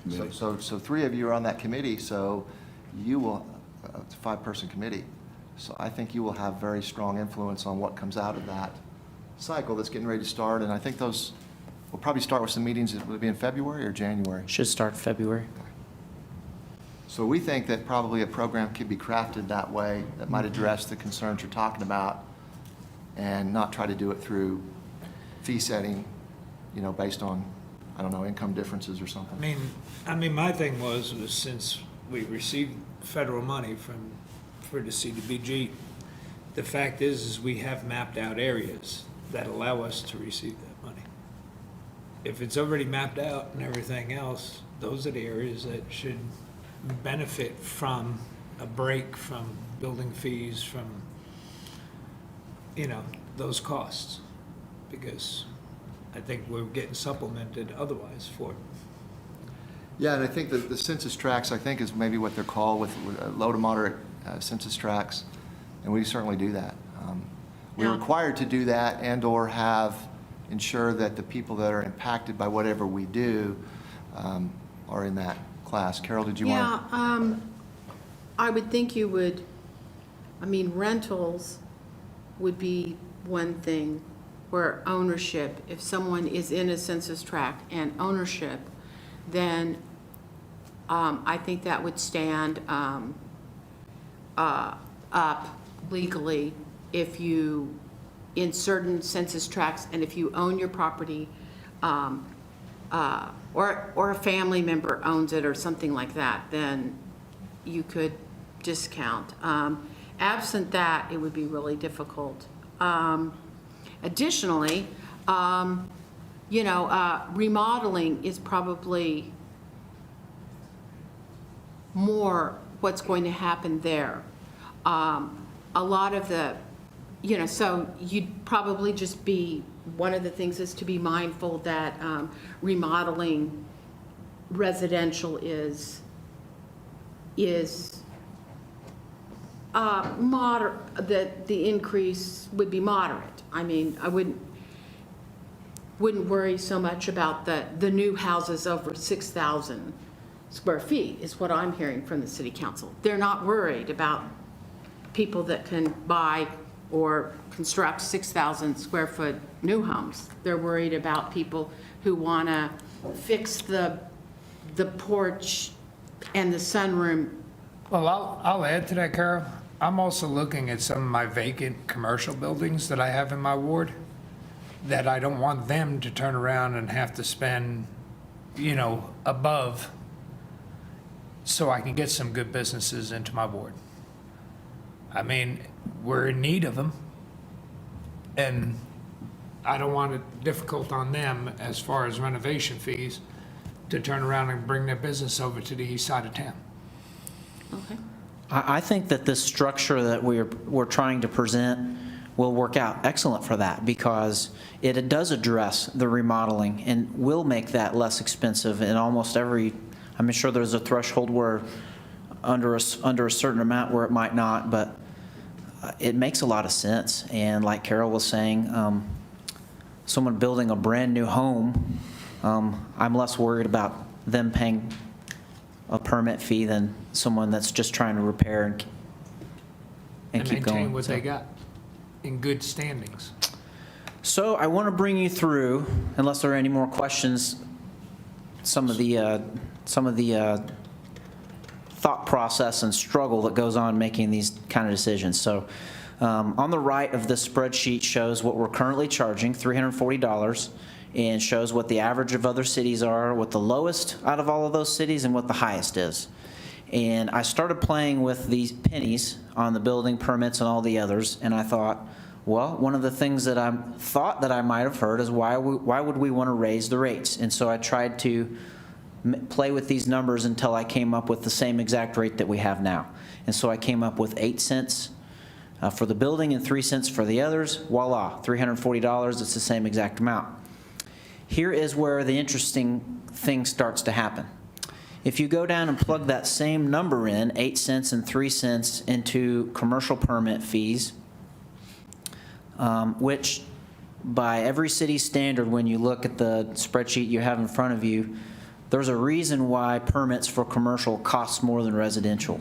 [SPEAKER 7] committee.
[SPEAKER 11] So three of you are on that committee, so you will, it's a five-person committee. So I think you will have very strong influence on what comes out of that cycle that's getting ready to start. And I think those, we'll probably start with some meetings, will it be in February or January?
[SPEAKER 12] Should start February.
[SPEAKER 11] So we think that probably a program could be crafted that way that might address the concerns you're talking about and not try to do it through fee setting, based on, I don't know, income differences or something.
[SPEAKER 5] I mean, my thing was since we received federal money for the CDBG, the fact is we have mapped out areas that allow us to receive that money. If it's already mapped out and everything else, those are the areas that should benefit from a break from building fees, from, those costs. Because I think we're getting supplemented otherwise for it.
[SPEAKER 11] Yeah, and I think that the census tracts, I think, is maybe what they're called with low to moderate census tracts, and we certainly do that. We're
[SPEAKER 4] Yeah.
[SPEAKER 11] required to do that and/or ensure that the people that are impacted by whatever we do are in that class. Carol, did you want to?
[SPEAKER 4] Yeah, I would think you would, rentals would be one thing, where ownership, if someone is in a census tract and ownership, then I think that would stand up legally if you, in certain census tracts, and if you own your property, or a family member owns it or something like that, then you could discount. Absent that, it would be really difficult. Additionally, remodeling is probably more what's going to happen there. A lot of the, so you'd probably just be, one of the things is to be mindful that remodeling residential is that the increase would be moderate. I wouldn't worry so much about the new houses over 6,000 square feet, is what I'm hearing from the city council. They're not worried about people that can buy or construct 6,000 square foot new homes. They're worried about people who want to fix the porch and the sunroom.
[SPEAKER 5] Well, I'll add to that, Carol. I'm also looking at some of my vacant commercial buildings that I have in my ward, that I don't want them to turn around and have to spend, above, so I can get some good businesses into my ward. We're in need of them, and I don't want it difficult on them as far as renovation fees to turn around and bring their business over to the east side of town.
[SPEAKER 6] Okay.
[SPEAKER 12] I think that this structure that we're trying to present will work out excellent for that, because it does address the remodeling and will make that less expensive in almost every, I'm sure there's a threshold where under a certain amount where it might not, but it makes a lot of sense. And like Carol was saying, someone building a brand-new home, I'm less worried about them paying a permit fee than someone that's just trying to repair and keep going.
[SPEAKER 5] Maintain what
[SPEAKER 12] So-
[SPEAKER 5] they got in good standings.
[SPEAKER 12] So I want to bring you through, unless there are any more questions, some of the thought process and struggle that goes on making these kind of decisions. So on the right of this spreadsheet shows what we're currently charging, $340, and shows what the average of other cities are, what the lowest out of all of those cities, and what the highest is. And I started playing with these pennies on the building permits and all the others, and I thought, well, one of the things that I thought that I might have heard is why would we want to raise the rates? And so I tried to play with these numbers until I came up with the same exact rate that we have now. And so I came up with 8 cents for the building and 3 cents for the others. Voila, $340, it's the same exact amount. Here is where the interesting thing starts to happen. If you go down and plug that same number in, 8 cents and 3 cents, into commercial permit fees, which by every city standard, when you look at the spreadsheet you have in front of you, there's a reason why permits for commercial cost more than residential.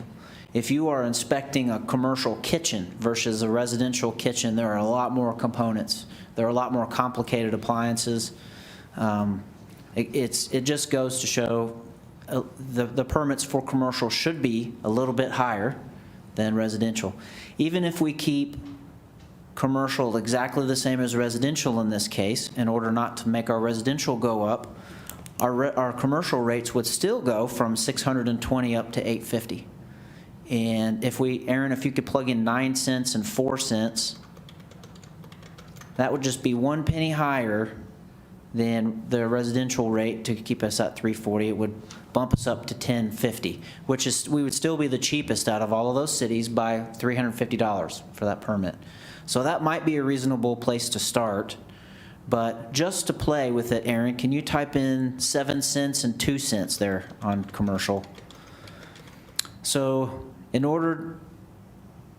[SPEAKER 12] If you are inspecting a commercial kitchen versus a residential kitchen, there are a lot more components. There are a lot more complicated appliances. It just goes to show the permits for commercial should be a little bit higher than residential. Even if we keep commercial exactly the same as residential in this case, in order not to make our residential go up, our commercial rates would still go from $620 up to $850. And if we, Aaron, if you could plug in 9 cents and 4 cents, that would just be 1 penny higher than the residential rate to keep us at $340. It would bump us up to $1050, which is, we would still be the cheapest out of all of those cities by $350 for that permit. So that might be a reasonable place to start. But just to play with it, Aaron, can you type in 7 cents and 2 cents there on commercial? So in order,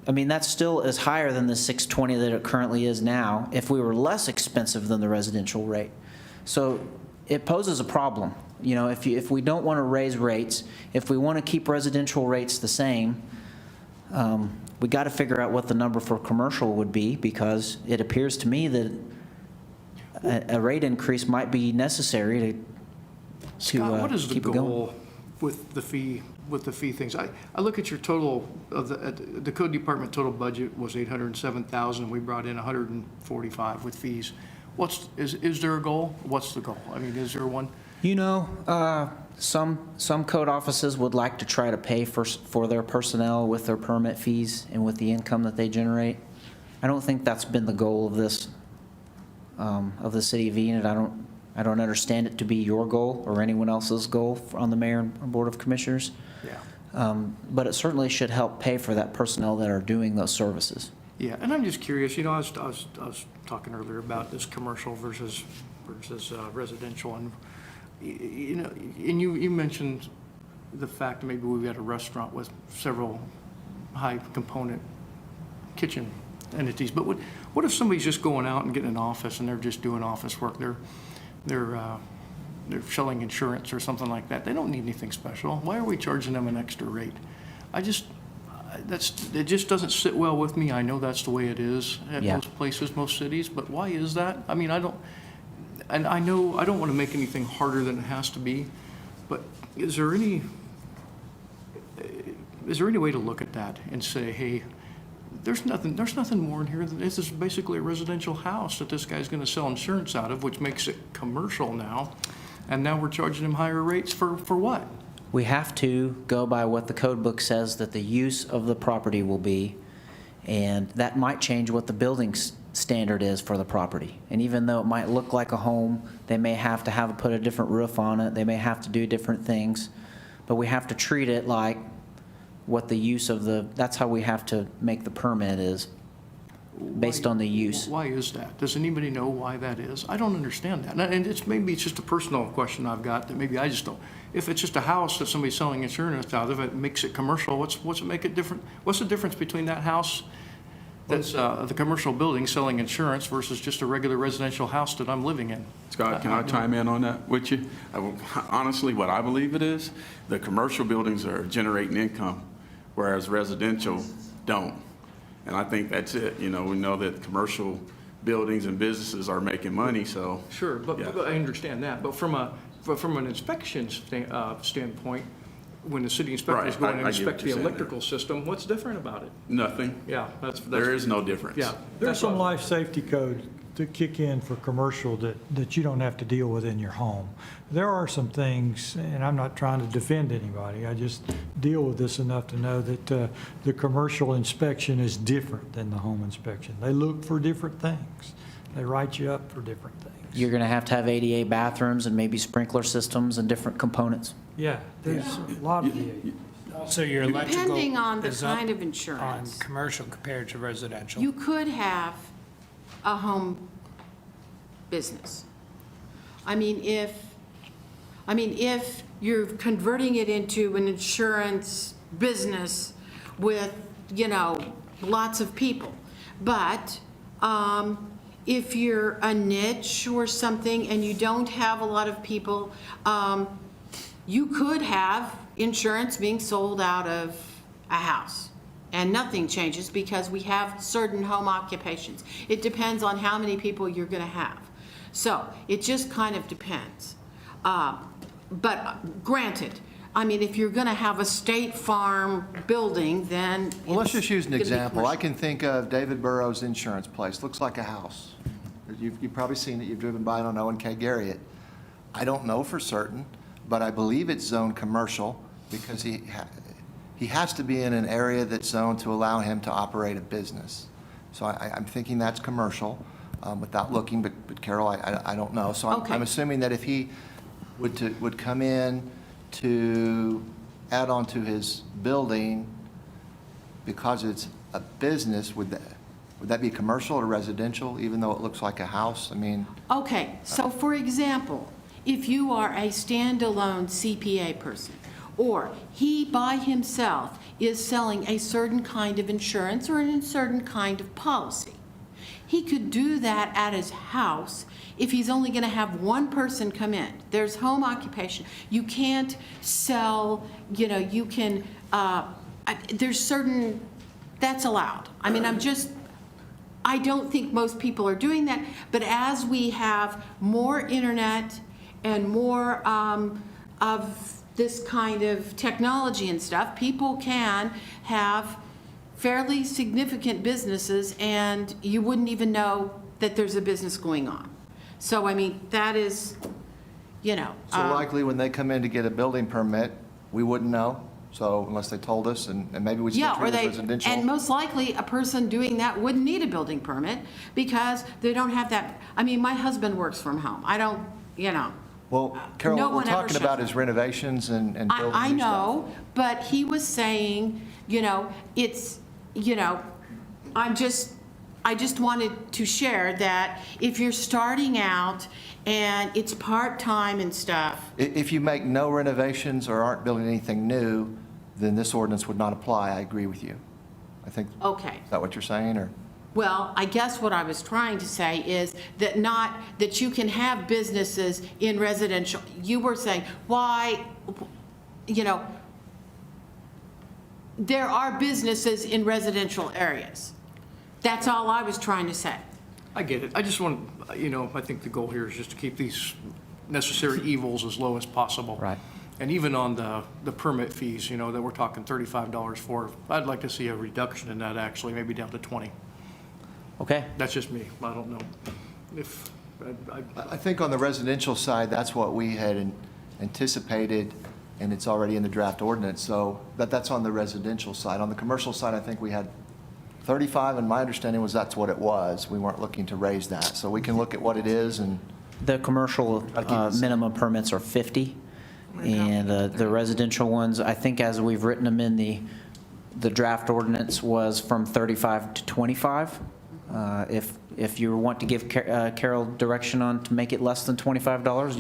[SPEAKER 12] I mean, that still is higher than the $620 that it currently is now if we were less expensive than the residential rate. So it poses a problem. You know, if we don't want to raise rates, if we want to keep residential rates the same, we got to figure out what the number for commercial would be, because it appears to me that a rate increase might be necessary to
[SPEAKER 14] Scott, what is the
[SPEAKER 12] keep it going.
[SPEAKER 14] goal with the fee things? I look at your total of the code department total budget was $807,000. We brought in $145 with fees. Is there a goal? What's the goal? I mean, is there one?
[SPEAKER 12] You know, some code offices would like to try to pay for their personnel with their permit fees and with the income that they generate. I don't think that's been the goal of this, of the city of Enid. I don't understand it to be your goal or anyone else's goal on the mayor and board of commissioners.
[SPEAKER 14] Yeah.
[SPEAKER 12] But it certainly should help pay for that personnel that are doing those services.
[SPEAKER 14] Yeah, and I'm just curious, you know, I was talking earlier about this commercial versus residential, and you know, and you mentioned the fact that maybe we've got a restaurant with several high component kitchen entities, but what if somebody's just going out and getting an office and they're just doing office work? They're selling insurance or something like that. They don't need anything special. Why are we charging them an extra rate? It just doesn't sit well with me. I know that's the way it is at most places, most cities, but why is that? I mean, I know I don't want to make anything harder than it has to be, but is there any way to look at that and say, hey, there's nothing more in here. This is basically a residential house that this guy's going to sell insurance out of, which makes it commercial now, and now we're charging him higher rates for what?
[SPEAKER 12] We have to go by what the code book says that the use of the property will be, and that might change what the building standard is for the property. And even though it might look like a home, they may have to put a different roof on it, they may have to do different things, but we have to treat it like what the use of that's how we have to make the permit is, based on the use.
[SPEAKER 14] Why is that? Does anybody know why that is? I don't understand that. And maybe it's just a personal question I've got that maybe I just don't. If it's just a house that somebody's selling insurance out of, it makes it commercial, what's it make it different? What's the difference between that house that's the commercial building selling insurance versus just a regular residential house that I'm living in?
[SPEAKER 7] Scott, can I chime in on that with you? Honestly, what I believe it is, the commercial buildings are generating income, whereas residential don't. And I think that's it. We know that commercial buildings and businesses are making money, so.
[SPEAKER 14] Sure, but
[SPEAKER 7] yeah.
[SPEAKER 14] I understand that. But from an inspection standpoint, when the city inspectors go in and
[SPEAKER 7] I get
[SPEAKER 14] inspect
[SPEAKER 7] what
[SPEAKER 14] the
[SPEAKER 7] you're saying
[SPEAKER 14] electrical system, what's different about it?
[SPEAKER 7] Nothing.
[SPEAKER 14] Yeah, that's.
[SPEAKER 7] There is no difference.
[SPEAKER 14] Yeah.
[SPEAKER 13] There's some life safety code to kick in for commercial that you don't have to deal with in your home. There are some things, and I'm not trying to defend anybody, I just deal with this enough to know that the commercial inspection is different than the home inspection. They look for different things. They write you up for different things.
[SPEAKER 12] You're going to have ADA bathrooms and maybe sprinkler systems and different components.
[SPEAKER 13] Yeah, there's a lot of the.
[SPEAKER 5] So your electrical
[SPEAKER 4] Depending on the
[SPEAKER 5] is up
[SPEAKER 4] kind of
[SPEAKER 5] on
[SPEAKER 4] insurance,
[SPEAKER 5] commercial compared to residential.
[SPEAKER 4] you could have a home business. I mean, if you're converting it into an insurance business with, lots of people. But if you're a niche or something and you don't have a lot of people, you could have insurance being sold out of a house. And nothing changes because we have certain home occupations. It depends on how many people you're going to have. So it just kind of depends. But granted, if you're going to have a State Farm building, then
[SPEAKER 11] Well, let's just use an
[SPEAKER 4] it's gonna be
[SPEAKER 11] example. I
[SPEAKER 4] commercial.
[SPEAKER 11] can think of David Burrows' insurance place. Looks like a house. You've probably seen it. You've driven by it on Owen K. Garriott. I don't know for certain, but I believe it's zoned commercial because he has to be in an area that's zoned to allow him to operate a business. So I'm thinking that's commercial without looking, but Carol, I don't know. So
[SPEAKER 4] Okay.
[SPEAKER 11] I'm assuming that if he would come in to add on to his building because it's a business, would that be commercial or residential, even though it looks like a house?
[SPEAKER 4] Okay, so for example, if you are a standalone CPA person, or he by himself is selling a certain kind of insurance or a certain kind of policy, he could do that at his house if he's only going to have one person come in. There's home occupation. You can't sell, you can, there's certain, that's allowed. I don't think most people are doing that, but as we have more internet and more of this kind of technology and stuff, people can have fairly significant businesses and you wouldn't even know that there's a business going on. So, that is,
[SPEAKER 11] So likely when they come in to get a building permit, we wouldn't know, so unless they told us, and maybe we'd still
[SPEAKER 4] yeah, or
[SPEAKER 11] treat it
[SPEAKER 4] they,
[SPEAKER 11] as residential.
[SPEAKER 4] and most likely, a person doing that wouldn't need a building permit because they don't have that, my husband works from home. I don't,
[SPEAKER 11] Well, Carol,
[SPEAKER 4] no
[SPEAKER 11] what we're
[SPEAKER 4] one ever
[SPEAKER 11] talking about
[SPEAKER 4] shuts
[SPEAKER 11] is renovations and building new stuff.
[SPEAKER 4] I know, but he was saying, it's, I just wanted to share that if you're starting out and it's part-time and stuff,
[SPEAKER 11] If you make no renovations or aren't building anything new, then this ordinance would not apply. I agree with you. I think,
[SPEAKER 4] okay.
[SPEAKER 11] is that what you're saying, or?
[SPEAKER 4] Well, I guess what I was trying to say is that you can have businesses in residential. You were saying, why, there are businesses in residential areas. That's all I was trying to say.
[SPEAKER 14] I get it. I just want, I think the goal here is just to keep these necessary evils as low as possible.
[SPEAKER 12] Right.
[SPEAKER 14] And even on the permit fees, that we're talking $35 for, I'd like to see a reduction in that actually, maybe down to 20.
[SPEAKER 12] Okay?
[SPEAKER 14] That's just me. I don't know if,
[SPEAKER 11] I think on the residential side, that's what we had anticipated, and it's already in the draft ordinance, so that's on the residential side. On the commercial side, I think we had 35, and my understanding was that's what it was. We weren't looking to raise that. So we can look at what it is and
[SPEAKER 12] The commercial minimum permits are 50, and the residential ones, I think as we've written them in the draft ordinance, was from 35 to 25. If you want to give Carol direction on to make it less than $25,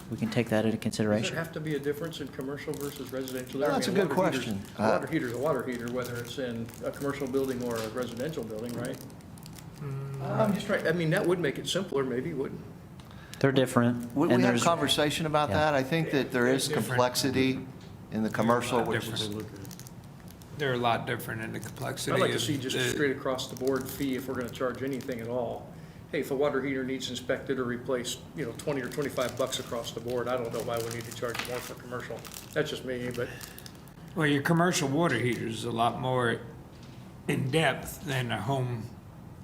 [SPEAKER 12] we can take that into
[SPEAKER 14] Does
[SPEAKER 12] consideration.
[SPEAKER 14] there have to be a difference in commercial versus residential?
[SPEAKER 11] Well,
[SPEAKER 14] I
[SPEAKER 11] that's
[SPEAKER 14] mean,
[SPEAKER 11] a good
[SPEAKER 14] water heater's-
[SPEAKER 11] question.
[SPEAKER 14] A water heater's a water heater, whether it's in a commercial building or a residential building, right? I'm just trying, I mean, that would make it simpler, maybe, wouldn't?
[SPEAKER 12] They're different.
[SPEAKER 11] we
[SPEAKER 12] and
[SPEAKER 11] had a
[SPEAKER 12] there's-
[SPEAKER 11] conversation about
[SPEAKER 12] Yeah.
[SPEAKER 11] that. I think that there is complexity in the commercial, which is,
[SPEAKER 5] They're a lot different in the complexity.
[SPEAKER 14] I'd like to
[SPEAKER 5] of
[SPEAKER 14] see just a
[SPEAKER 5] the-
[SPEAKER 14] straight across the board fee if we're gonna charge anything at all. Hey, if a water heater needs inspected or replaced, 20 or 25 bucks across the board, I don't know why we need to charge more for commercial. That's just me, but
[SPEAKER 5] Well, your commercial water heater is a lot more in-depth than a home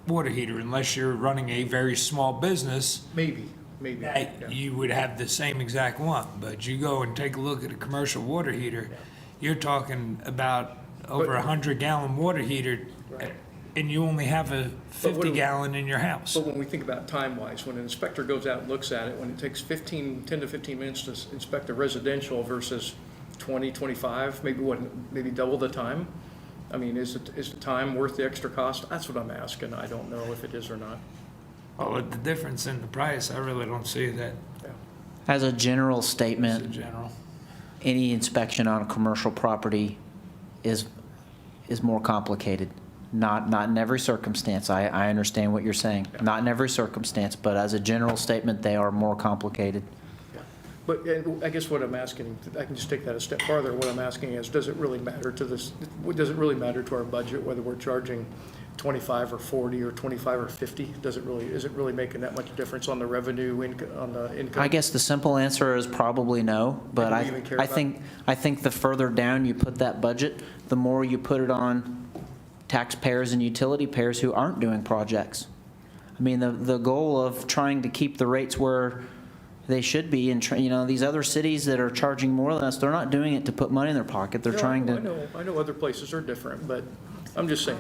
[SPEAKER 5] water heater, unless you're running a very small business.
[SPEAKER 14] maybe. Yeah.
[SPEAKER 5] You would have the same exact one, but you go and take a look at a commercial water heater, you're talking about over
[SPEAKER 14] But-
[SPEAKER 5] 100-gallon water heater,
[SPEAKER 14] Right.
[SPEAKER 5] and you only have a
[SPEAKER 14] But what do-
[SPEAKER 5] 50-gallon in your house.
[SPEAKER 14] But when we think about time-wise, when an inspector goes out and looks at it, when it takes 10 to 15 minutes to inspect a residential versus 20, 25, maybe double the time? I mean, is the time worth the extra cost? That's what I'm asking. I don't know if it is or not.
[SPEAKER 5] Well, with the difference in the price, I really don't see that
[SPEAKER 12] As a general
[SPEAKER 5] as a
[SPEAKER 12] statement,
[SPEAKER 5] general.
[SPEAKER 12] any inspection on a commercial property is more complicated. Not in every circumstance. I understand what you're saying. Not in every circumstance, but as a general statement, they are more complicated.
[SPEAKER 14] But I guess what I'm asking, I can just take that a step farther. What I'm asking is, does it really matter to our budget whether we're charging 25 or 40 or 25 or 50? Is it really making that much difference on the revenue, on the income?
[SPEAKER 12] I guess the simple answer is probably no, but
[SPEAKER 14] Do we even care
[SPEAKER 12] I
[SPEAKER 14] about
[SPEAKER 12] think the further down you put that budget, the more you put it on taxpayers and utility payers who aren't doing projects. I mean, the goal of trying to keep the rates where they should be, and these other cities that are charging more than us, they're not doing it to put money in their pocket. They're
[SPEAKER 14] No,
[SPEAKER 12] trying
[SPEAKER 14] I
[SPEAKER 12] to.
[SPEAKER 14] know, I know other places are different, but I'm just saying,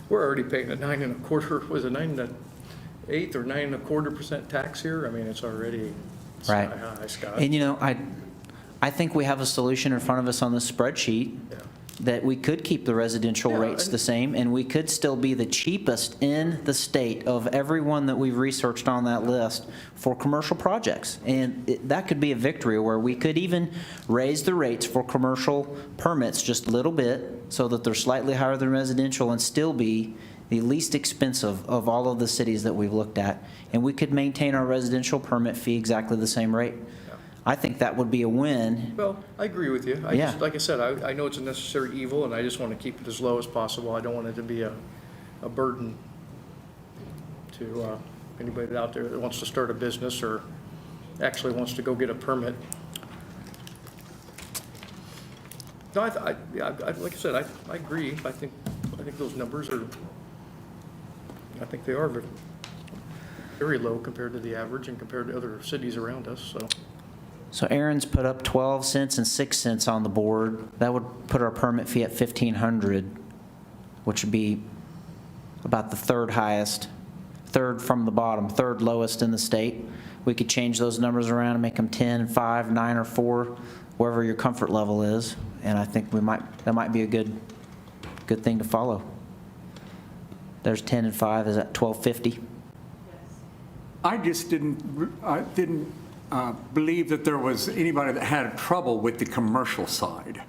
[SPEAKER 14] we're already paying a 9.25, was it 9.8 or 9.25% tax here? I mean, it's already
[SPEAKER 12] Right.
[SPEAKER 14] sky high, Scott.
[SPEAKER 12] And I think we have a solution in front of us on this spreadsheet
[SPEAKER 14] Yeah.
[SPEAKER 12] that we could keep the residential
[SPEAKER 14] Yeah,
[SPEAKER 12] rates
[SPEAKER 14] and-
[SPEAKER 12] the same, and we could still be the cheapest in the state of everyone that we've researched on that list for commercial projects. And that could be a victory, where we could even raise the rates for commercial permits just a little bit so that they're slightly higher than residential and still be the least expensive of all of the cities that we've looked at. And we could maintain our residential permit fee exactly the same rate. I think that would be a win.
[SPEAKER 14] Well, I agree with you.
[SPEAKER 12] Yeah.
[SPEAKER 14] Like I said, I know it's a necessary evil, and I just want to keep it as low as possible. I don't want it to be a burden to anybody out there that wants to start a business or actually wants to go get a permit. No, like I said, I agree. I think those numbers are, I think they are very low compared to the average and compared to other cities around us, so.
[SPEAKER 12] So Aaron's put up 12 cents and 6 cents on the board. That would put our permit fee at $1,500, which would be about the third highest, third from the bottom, third lowest in the state. We could change those numbers around and make them 10, 5, 9, or 4, wherever your comfort level is. And I think that might be a good thing to follow. There's 10 and 5 is at $12.50.
[SPEAKER 10] I just didn't believe that there was anybody that had trouble with the commercial side.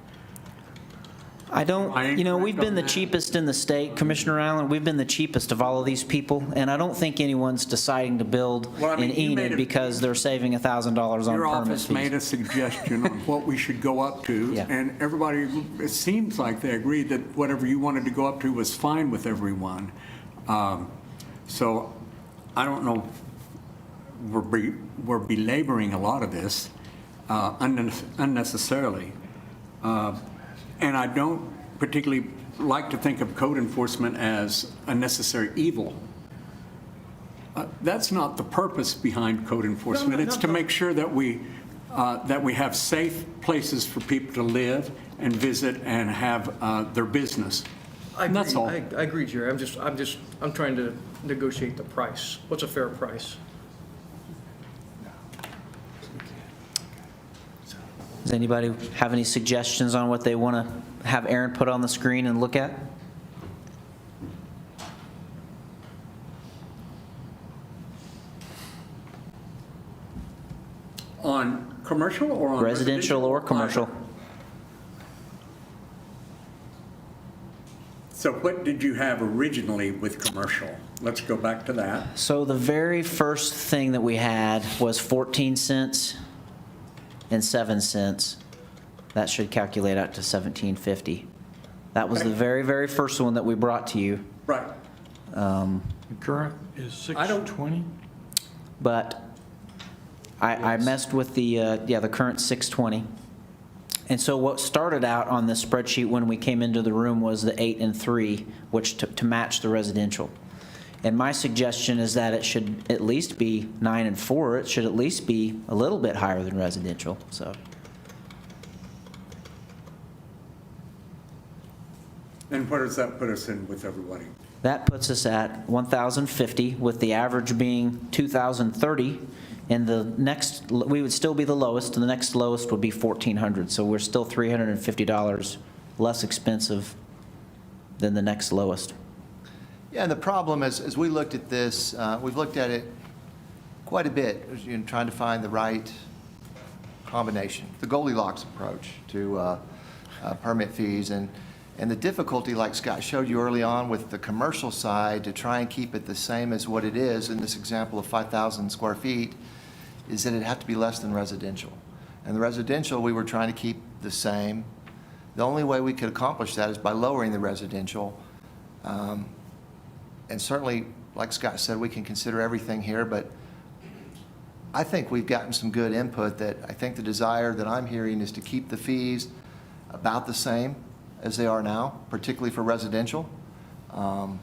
[SPEAKER 12] I don't, we've been the
[SPEAKER 10] correct on that?
[SPEAKER 12] cheapest in the state, Commissioner Allen, we've been the cheapest of all of these people, and I don't think anyone's deciding to build
[SPEAKER 10] Well, I mean,
[SPEAKER 12] in
[SPEAKER 10] you made
[SPEAKER 12] Enid
[SPEAKER 10] it-
[SPEAKER 12] because they're saving $1,000 on
[SPEAKER 10] Your
[SPEAKER 12] permit
[SPEAKER 10] office made
[SPEAKER 12] fees.
[SPEAKER 10] a suggestion on what we should go up to,
[SPEAKER 12] Yeah.
[SPEAKER 10] and everybody, it seems like they agreed that whatever you wanted to go up to was fine with everyone. So I don't know, we're belaboring a lot of this unnecessarily. And I don't particularly like to think of code enforcement as a necessary evil. That's not the purpose behind code enforcement. It's to make sure that we have safe places for people to live and visit and have their business.
[SPEAKER 14] I
[SPEAKER 10] And that's
[SPEAKER 14] agree.
[SPEAKER 10] all.
[SPEAKER 14] I agree, Jerry. I'm trying to negotiate the price. What's a fair price?
[SPEAKER 12] Does anybody have any suggestions on what they want to have Aaron put on the screen and look at?
[SPEAKER 10] On commercial or on
[SPEAKER 12] Residential or commercial?
[SPEAKER 10] So what did you have originally with commercial? Let's go back to that.
[SPEAKER 12] So the very first thing that we had was 14 cents and 7 cents. That should calculate out to 17.50. That was the very, very first one that we brought to you.
[SPEAKER 10] Right.
[SPEAKER 13] The current is
[SPEAKER 10] I don't-
[SPEAKER 13] 620?
[SPEAKER 12] But I messed with the current 620. And so what started out on this spreadsheet when we came into the room was the 8 and 3, which to match the residential. And my suggestion is that it should at least be 9 and 4. It should at least be a little bit higher than residential, so.
[SPEAKER 10] And where does that put us in with everybody?
[SPEAKER 12] That puts us at 1,050, with the average being 2,030. And the next, we would still be the lowest, and the next lowest would be 1,400. So we're still $350 less expensive than the next lowest.
[SPEAKER 11] Yeah, and the problem is, as we looked at this, we've looked at it quite a bit, trying to find the right combination, the Goldilocks approach to permit fees. And the difficulty, like Scott showed you early on with the commercial side, to try and keep it the same as what it is in this example of 5,000 square feet, is that it'd have to be less than residential. And the residential, we were trying to keep the same. The only way we could accomplish that is by lowering the residential. And certainly, like Scott said, we can consider everything here, but I think we've gotten some good input that I think the desire that I'm hearing is to keep the fees about the same as they are now, particularly for residential. And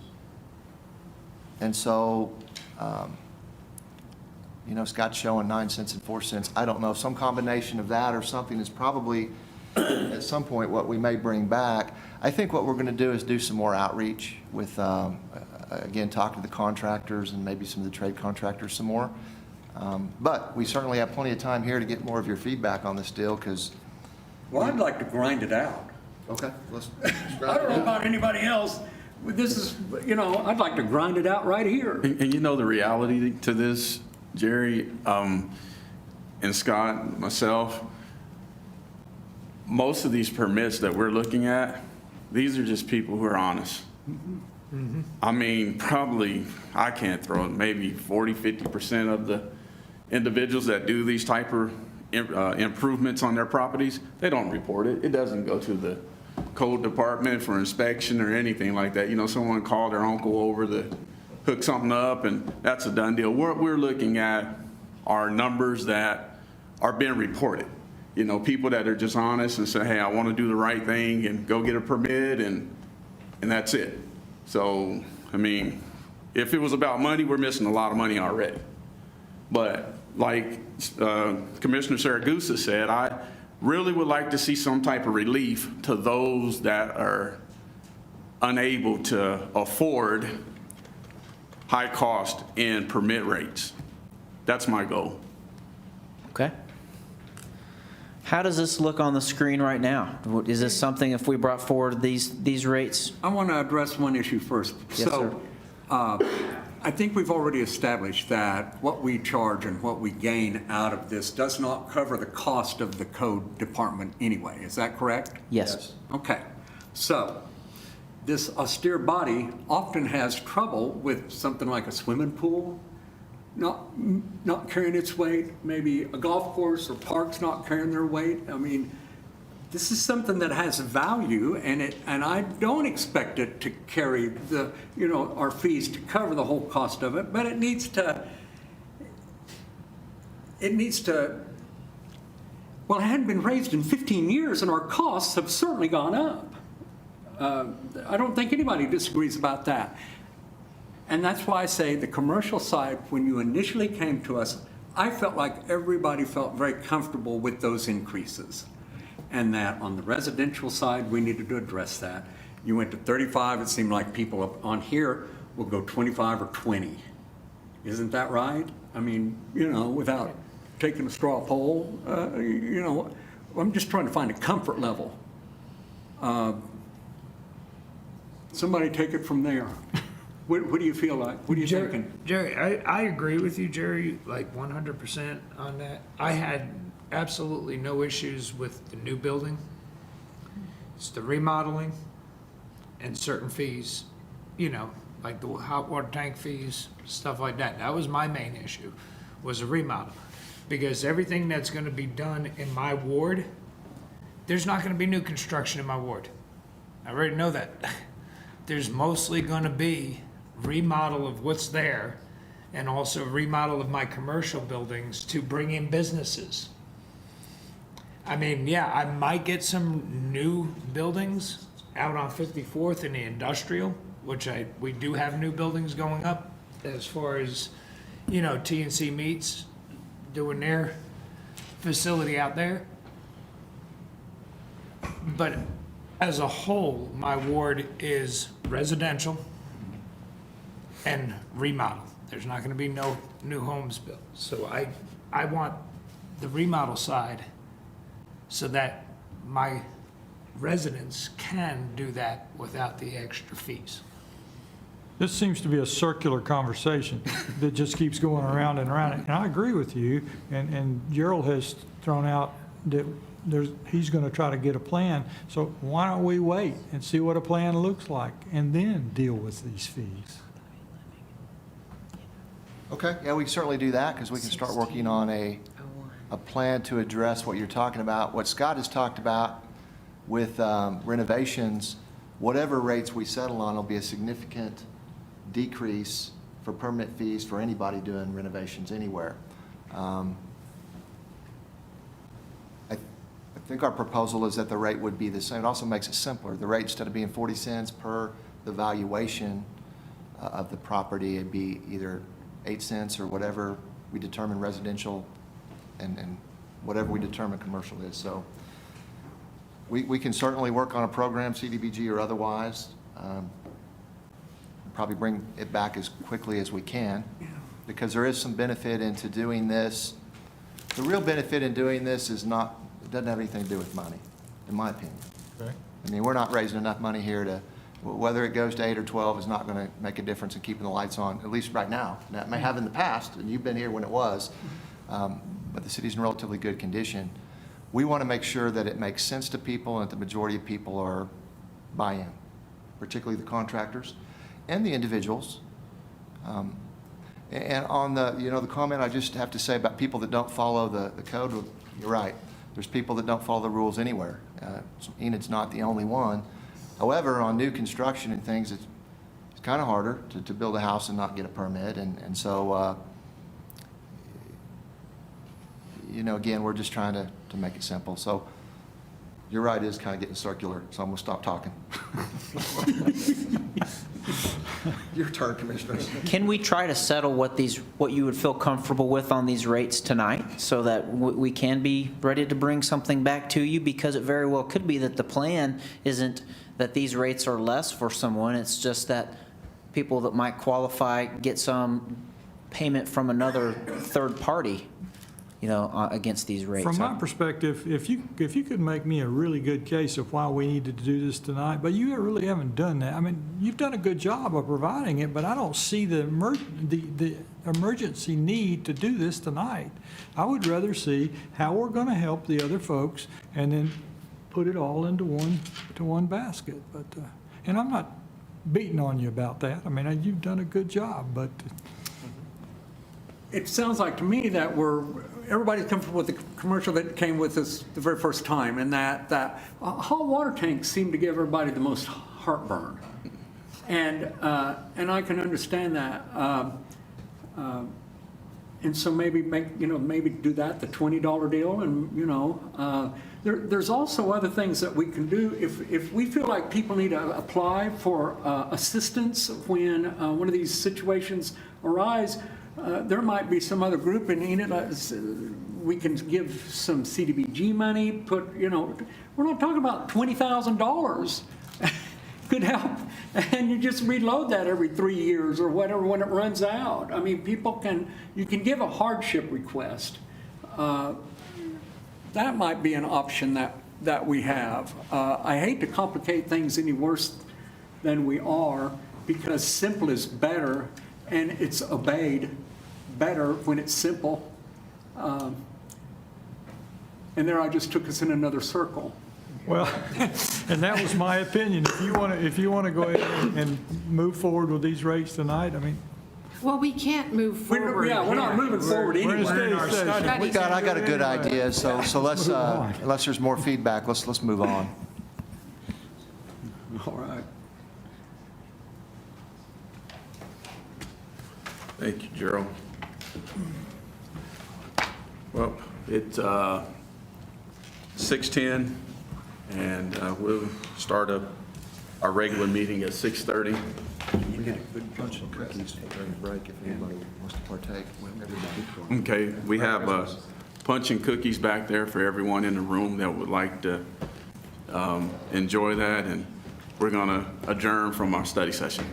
[SPEAKER 11] so, Scott's showing 9 cents and 4 cents. I don't know, some combination of that or something is probably at some point what we may bring back. I think what we're going to do is do some more outreach with, again, talk to the contractors and maybe some of the trade contractors some more. But we certainly have plenty of time here to get more of your feedback on this deal, because.
[SPEAKER 10] Well, I'd like to grind it out.
[SPEAKER 11] Okay, let's.
[SPEAKER 10] I don't know about anybody else. This is, I'd like to grind it out right here.
[SPEAKER 7] And the reality to this, Jerry, and Scott, myself, most of these permits that we're looking at, these are just people who are honest. I mean, probably, I can't throw it, maybe 40, 50% of the individuals that do these type of improvements on their properties, they don't report it. It doesn't go to the code department for inspection or anything like that. Someone called their uncle over to hook something up, and that's a done deal. What we're looking at are numbers that are being reported. People that are just honest and say, hey, I want to do the right thing and go get a permit, and that's it. So, I mean, if it was about money, we're missing a lot of money already. But like Commissioner Saragusa said, I really would like to see some type of relief to those that are unable to afford high cost and permit rates. That's my goal.
[SPEAKER 12] Okay. How does this look on the screen right now? Is this something, if we brought forward these rates?
[SPEAKER 10] I want to address one issue first.
[SPEAKER 12] Yes, sir.
[SPEAKER 10] I think we've already established that what we charge and what we gain out of this does not cover the cost of the code department anyway. Is that correct?
[SPEAKER 12] Yes.
[SPEAKER 10] Okay. So this austere body often has trouble with something like a swimming pool not carrying its weight, maybe a golf course or parks not carrying their weight. I mean, this is something that has value, and I don't expect it to carry our fees to cover the whole cost of it, but it needs to, well, it hadn't been raised in 15 years, and our costs have certainly gone up. I don't think anybody disagrees about that. And that's why I say the commercial side, when you initially came to us, I felt like everybody felt very comfortable with those increases. and that on the residential side, we needed to address that. You went to 35, it seemed like people up on here will go 25 or 20. Isn't that right? I mean, you know, without taking a straw poll, you know, I'm just trying to find a comfort level. Somebody take it from there. What do you feel like? What are you thinking?
[SPEAKER 5] Jerry, I agree with you, Jerry, like 100% on that. I had absolutely no issues with the new building. It's the remodeling and certain fees, you know, like the hot water tank fees, stuff like that. That was my main issue, was a remodel. Because everything that's gonna be done in my ward, there's not gonna be new construction in my ward. I already know that. There's mostly gonna be remodel of what's there and also remodel of my commercial buildings to bring in businesses. I mean, yeah, I might get some new buildings out on 54th in the industrial, which we do have new buildings going up as far as, you know, TNC Meats doing their facility out there. But as a whole, my ward is residential and remodel. There's not gonna be no new homes built. So I want the remodel side so that my residents can do that without the extra fees.
[SPEAKER 13] This seems to be a circular conversation that just keeps going around and around. And I agree with you, and Gerald has thrown out that he's going to try to get a plan. So why don't we wait and see what a plan looks like and then deal with these fees?
[SPEAKER 11] Okay, yeah, we can certainly do that, because we can start working on a plan to address what you're talking about. What Scott has talked about with renovations, whatever rates we settle on will be a significant decrease for permit fees for anybody doing renovations anywhere. I think our proposal is that the rate would be the same. It also makes it simpler. The rate, instead of being 40 cents per the valuation of the property, it'd be either 8 cents or whatever we determine residential and whatever we determine commercial is. So we can certainly work on a program, CDBG or otherwise, probably bring it back as quickly as we can, because there is some benefit into doing this. The real benefit in doing this is not, it doesn't have anything to do with money, in my opinion.
[SPEAKER 13] Okay.
[SPEAKER 11] I mean, we're not raising enough money here to, whether it goes to 8 or 12 is not going to make a difference in keeping the lights on, at least right now. Now, it may have in the past, and you've been here when it was, but the city's in relatively good condition. We want to make sure that it makes sense to people and that the majority of people are buy-in, particularly the contractors and the individuals. And on the, you know, the comment I just have to say about people that don't follow the code, you're right. There's people that don't follow the rules anywhere. Enid's not the only one. However, on new construction and things, it's kind of harder to build a house and not get a permit. And so, you know, again, we're just trying to make it simple. So you're right, it is kind of getting circular, so I'm going to stop talking. Your turn, Commissioners.
[SPEAKER 12] Can we try to settle what you would feel comfortable with on these rates tonight, so that we can be ready to bring something back to you? Because it very well could be that the plan isn't that these rates are less for someone, it's just that people that might qualify get some payment from another third party, you know, against these rates.
[SPEAKER 13] From my perspective, if you could make me a really good case of why we needed to do this tonight, but you really haven't done that. I mean, you've done a good job of providing it, but I don't see the emergency need to do this tonight. I would rather see how we're going to help the other folks and then put it all into one basket. But and I'm not beating on you about that. I mean, you've done a good job, but
[SPEAKER 10] It sounds like to me that everybody's comfortable with the commercial that came with us the very first time, and that hot water tanks seem to give everybody the most heartburn. And I can understand that. And so maybe maybe do that, the $20 deal, and there's also other things that we can do if we feel like people need to apply for assistance when one of these situations arise. There might be some other group in Enid. we can give some CDBG money, we're not talking about $20,000. Could help, and you just reload that every 3 years or whatever when it runs out. I mean, you can give a hardship request. That might be an option that we have. I hate to complicate things any worse than we are, because simple is better, and it's obeyed better when it's simple. And there I just took us in another circle.
[SPEAKER 13] Well, and that was my opinion. If you want to go ahead and move forward with these rates tonight, I mean,
[SPEAKER 4] Well, we can't move forward.
[SPEAKER 10] We're not moving forward
[SPEAKER 13] we're in a
[SPEAKER 10] anyway.
[SPEAKER 13] study session.
[SPEAKER 11] I got a good idea, so let's, unless there's more feedback, let's move on.
[SPEAKER 10] All right.
[SPEAKER 7] Thank you, Gerald. Well, it's 6:10, and we'll start up our regular meeting at 6:30.
[SPEAKER 11] We get a good bunch of cookies during the break if anybody wants to partake.
[SPEAKER 7] Okay, we have punch and cookies back there for everyone in the room that would like to enjoy that, and we're going to adjourn from our study session.